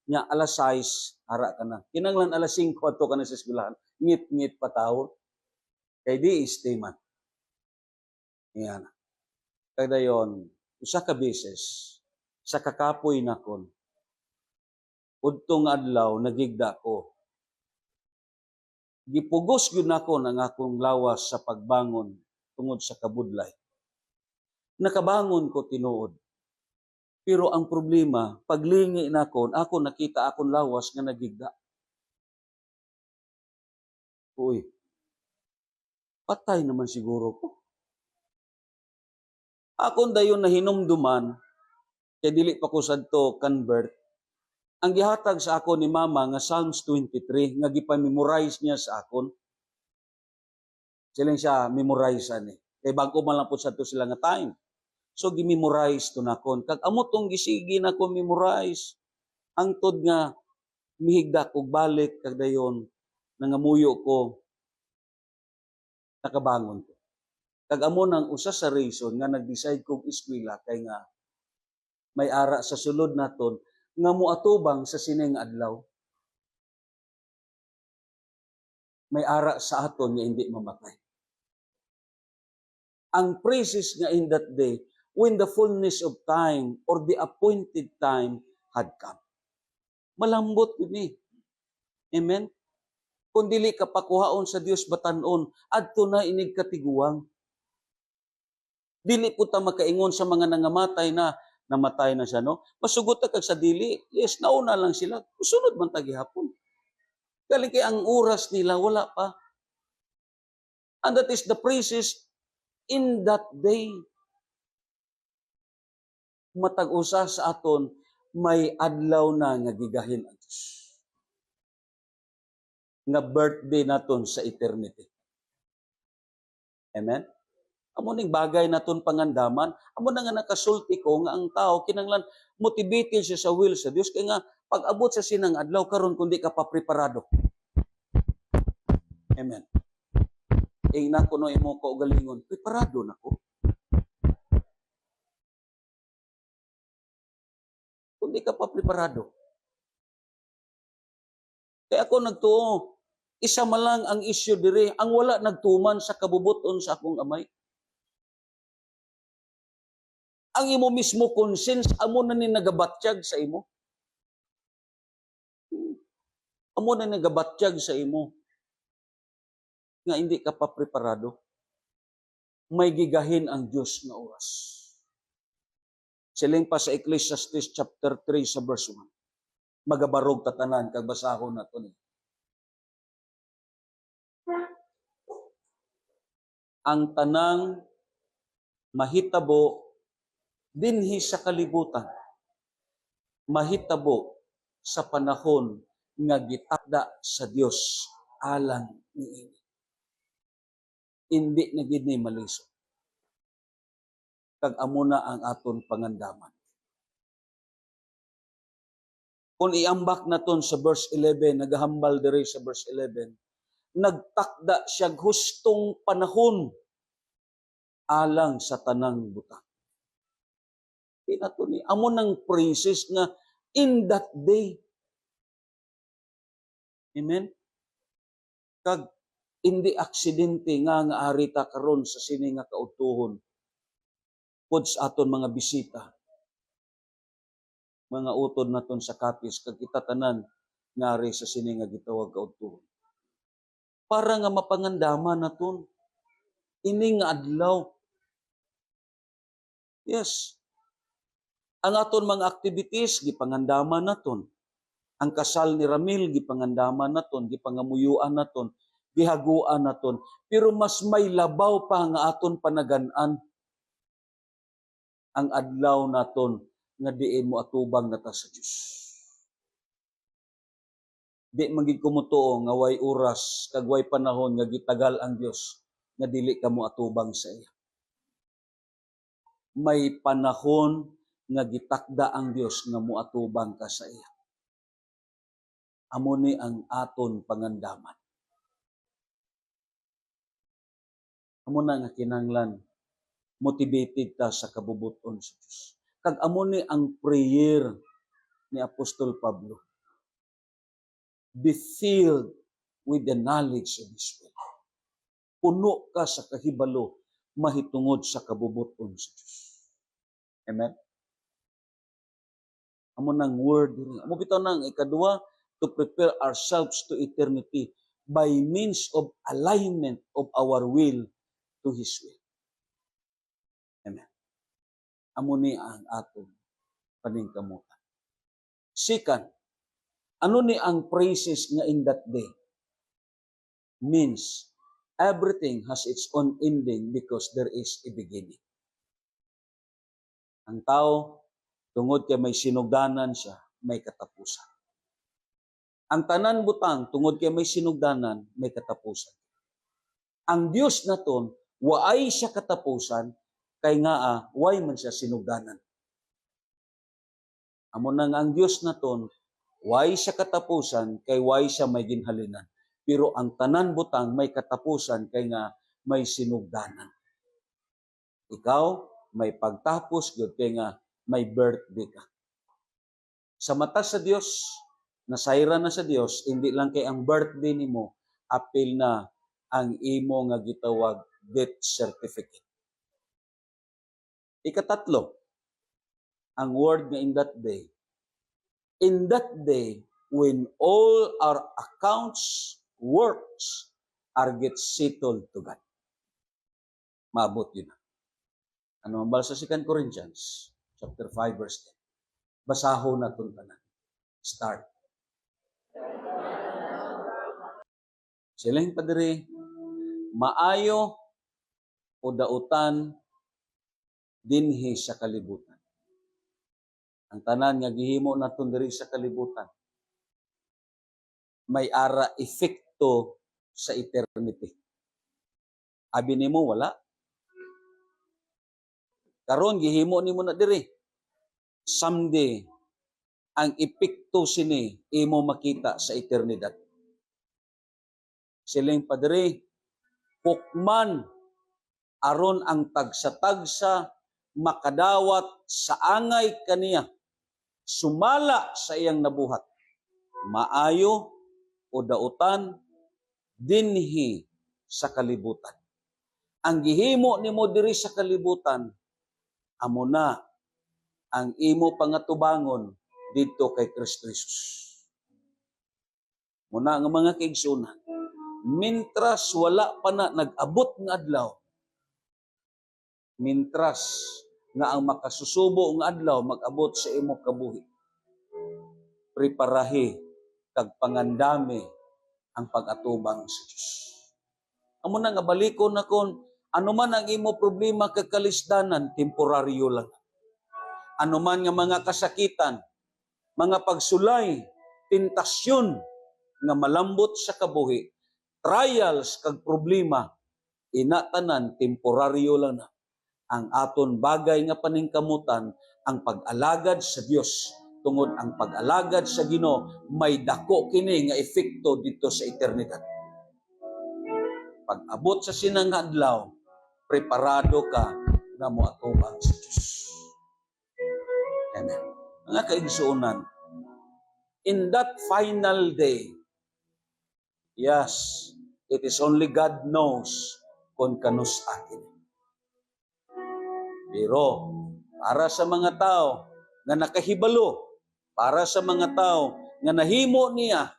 Nya alas 6, ara ka na. Kinanglan alas 5, ato ka na sa eskwelahan. Ngit-ngit pa tao. Kay di stay man. Yan. Kada yon, usa ka beses sa kakapoy nakon. Udtong adlaw nagigda ko. Gipugos gyud nako ang akong lawas sa pagbangon tungod sa kabudlay. Nakabangon ko tinuod. Pero ang problema, paglingi nakon, ako nakita akong lawas nga nagigda. Uy, patay naman siguro ko. Akong dayon na hinumduman, kaya dili pa ko sadto convert, ang gihatag sa ako ni Mama nga Psalms 23, nga gipamemorize niya sa akon. Silang siya memorizean eh. Kaya bago man lang po sadto sila nga time. So gimemorize to nakon. Kag amo tong gisigi na ko memorize. Ang tod nga mihigda ko balik kag dayon nangamuyo ko nakabangon ko. Kag amo nang usa sa reason nga nag-decide kog eskwela kay nga may ara sa sulod naton nga moatubang sa sining adlaw. May ara sa aton nga hindi mamatay. Ang praises nga in that day when the fullness of time or the appointed time had come. Malambot yun eh. Amen? Kung dili ka pakuhaon sa Dios batanon, adto na inig katiguang. Dili po ta makaingon sa mga nangamatay na namatay na siya, no? Masugot kag sa dili. Yes, nauna lang sila. Sunod man ta gihapon. Galing kay ang oras nila, wala pa. And that is the praises in that day. Matag usa sa aton, may adlaw na nga gigahin ang Diyos. Nga birthday naton sa eternity. Amen? Amo ning bagay naton pangandaman, amo na nga nakasulti ko nga ang tao kinanglan motivated siya sa will sa Dios kay nga pag-abot sa sinang adlaw karon kundi ka pa preparado. Amen. Na kuno imo ko galingon, preparado na ko. Kundi ka pa preparado. Kaya ako nagtuo, isa man lang ang issue diri, ang wala nagtuman sa kabubuton sa akong amay. Ang imo mismo conscience, amo na ni nagabatsyag sa imo. Amo na nagabatsyag sa imo. Nga hindi ka pa preparado. May gigahin ang Diyos na oras. Siling pa sa Ecclesiastes chapter 3 sa verse 1. Magabarog tatanan, kag basahon na ito. Ang tanang mahitabo dinhi sa kalibutan, mahitabo sa panahon nga gitakda sa Dios alang niini. Hindi na gid ni malisod. Kag amo na ang aton pangandaman. Kung iambak naton sa verse 11, nagahambal diri sa verse 11, nagtakda siya hustong panahon alang sa tanang butang. Pinato ni amo nang praises nga in that day. Amen? Kag hindi aksidente nga arita karon sa sini nga kautuhon pud sa aton mga bisita. Mga utod naton sa kapis kag kita tanan ngari sa sini nga gitawag kautuhon. Para nga mapangandaman naton ini nga adlaw. Yes. Ang aton mga activities gipangandaman naton. Ang kasal ni Ramil gipangandaman naton, gipangamuyuan naton, gihaguan naton. Pero mas may labaw pa nga aton panagan-an ang adlaw naton nga diin mo atubang nata sa Dios. Di magig kumutuo nga way oras kag way panahon nga gitagal ang Dios nga dili ka mo atubang sa iya. May panahon nga gitakda ang Dios nga moatubang ka sa iya. Amo ni ang aton pangandaman. Amo na nga kinanglan motivated ta sa kabubuton sa Dios. Kag amo ni ang prayer ni Apostol Pablo. Be filled with the knowledge of His will. Puno ka sa kahibalo mahitungod sa kabubuton sa Dios. Amen? Amo nang word. Amo bitaw nang ikadua, to prepare ourselves to eternity by means of alignment of our will to His will. Amen. Amo ni ang aton paningkamutan. Second, ano ni ang praises nga in that day? Means everything has its own ending because there is a beginning. Ang tao, tungod kay may sinugdanan siya, may katapusan. Ang tanan butang, tungod kay may sinugdanan, may katapusan. Ang Dios naton, waay siya katapusan, kay nga way man siya sinugdanan. Amo nang ang Dios naton, way siya katapusan, kay way siya may ginhalinan. Pero ang tanan butang may katapusan, kay nga may sinugdanan. Ikaw, may pagtapos, good, kay nga may birthday ka. Sa mata sa Dios, nasayra na sa Dios, hindi lang kay ang birthday nimo, apil na ang imo nga gitawag death certificate. Ikatatlo, ang word nga in that day. In that day, when all our accounts, works, are get settled to God. Maabot yun na. Ano ang bala sa 2 Corinthians, chapter 5, verse 10. Basahon na itong tanan. Start. Siling padiri, maayo o dautan dinhi sa kalibutan. Ang tanan nga gihimo naton diri sa kalibutan may ara efekto sa eternity. Abi nimo wala. Karon gihimo nimo na diri. Someday ang epekto sini imo makita sa eternidad. Siling padiri, hukman aron ang tagsa-tagsa makadawat sa angay kaniya, sumala sa iyang nabuhat. Maayo o dautan dinhi sa kalibutan. Ang gihimo nimo diri sa kalibutan, amo na ang imo pangatubangon didto kay Kristo Jesus. Muna nga mga kaigsunan, mintras wala pa na nag-abot nga adlaw, mintras nga ang makasusubo nga adlaw mag-abot sa imo kabuhi, preparahi kag pangandami ang pag-atubang sa Dios. Amo na nga balikon na kon ano man ang imo problema kag kalisdanan, temporaryo lang. Ano man nga mga kasakitan, mga pagsulay, tentasyon nga malambot sa kabuhi, trials kag problema, inatanan temporaryo lang na. Ang aton bagay nga paningkamutan, ang pag-alagad sa Dios, tungod ang pag-alagad sa Ginoo may dako kini nga efekto dito sa eternidad. Pag-abot sa sinang adlaw, preparado ka na moatubang sa Dios. Amen. Mga kaigsuonan, in that final day, yes, it is only God knows kung kanus akin. Pero para sa mga tao nga nakahibalo, para sa mga tao nga nahimo niya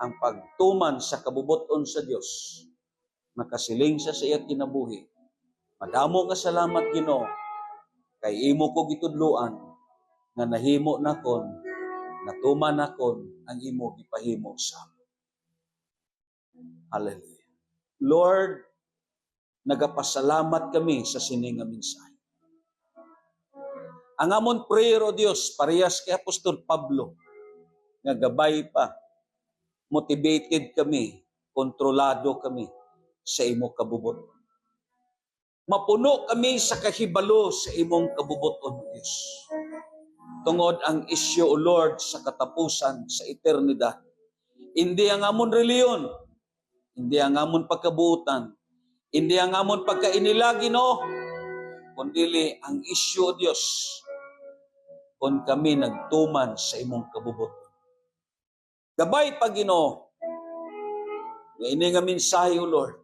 ang pagtuman sa kabubuton sa Dios, nakasiling siya sa iya kinabuhi. Madamo nga salamat Ginoo kay imo ko gitudloan nga nahimo nakon, natuman nakon ang imo gipahimo sa amin. Hallelujah. Lord, nagapasalamat kami sa sining nga mensahe. Ang amon prayer, O Dios, parehas kay Apostol Pablo, nga gabay pa, motivated kami, kontrolado kami sa imo kabubot. Mapuno kami sa kahibalo sa imong kabubuton, O Dios. Tungod ang isyu, O Lord, sa katapusan, sa eternidad. Hindi ang amon reliyon, hindi ang amon pagkabuutan, hindi ang amon pagkainilagi, no? Kundili ang isyu, O Diyos, kung kami nagtuman sa imong kabubuton. Gabay pa, Ginoo, nga ini nga mensahe, O Lord,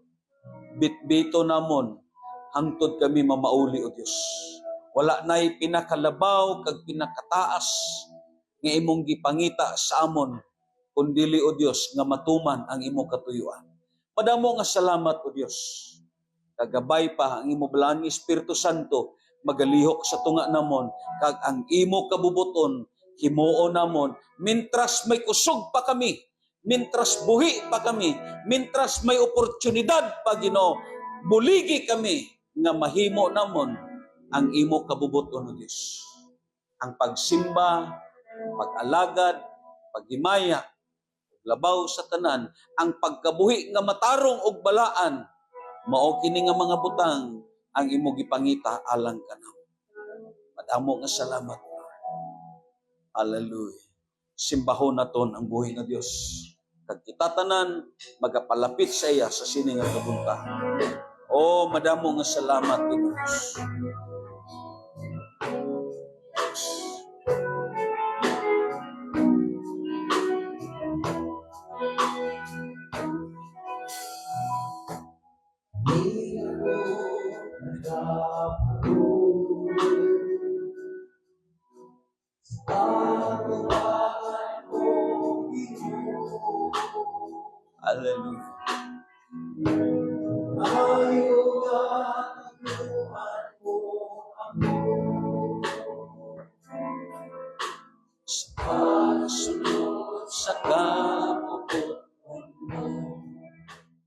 bitbito namon, hangtod kami mamauli, O Diyos. Wala na'y pinakalabaw kag pinakataas nga imong gipangita sa amon, kundili, O Diyos, nga matuman ang imong katuyuan. Madamo nga salamat, O Diyos. Kagabay pa ang imo balaang Espiritu Santo magalihok sa tunga namon, kag ang imo kabubuton himuon namon, mintras may kusog pa kami, mintras buhi pa kami, mintras may oportunidad pa, Ginoo, buligi kami nga mahimo namon ang imo kabubuton, O Diyos. Ang pagsimba, pag-alagad, paghimaya, labaw sa tanan, ang pagkabuhi nga matarong og balaan, mao kini nga mga butang ang imo gipangita alang kanaw. Madamo nga salamat, Lord. Hallelujah. Simbahon naton ang buhi nga Dios. Kag kita tanan magapalapit sa iya sa sini nga kabuntahan. Oh, madamo nga salamat, Dios. Hallelujah.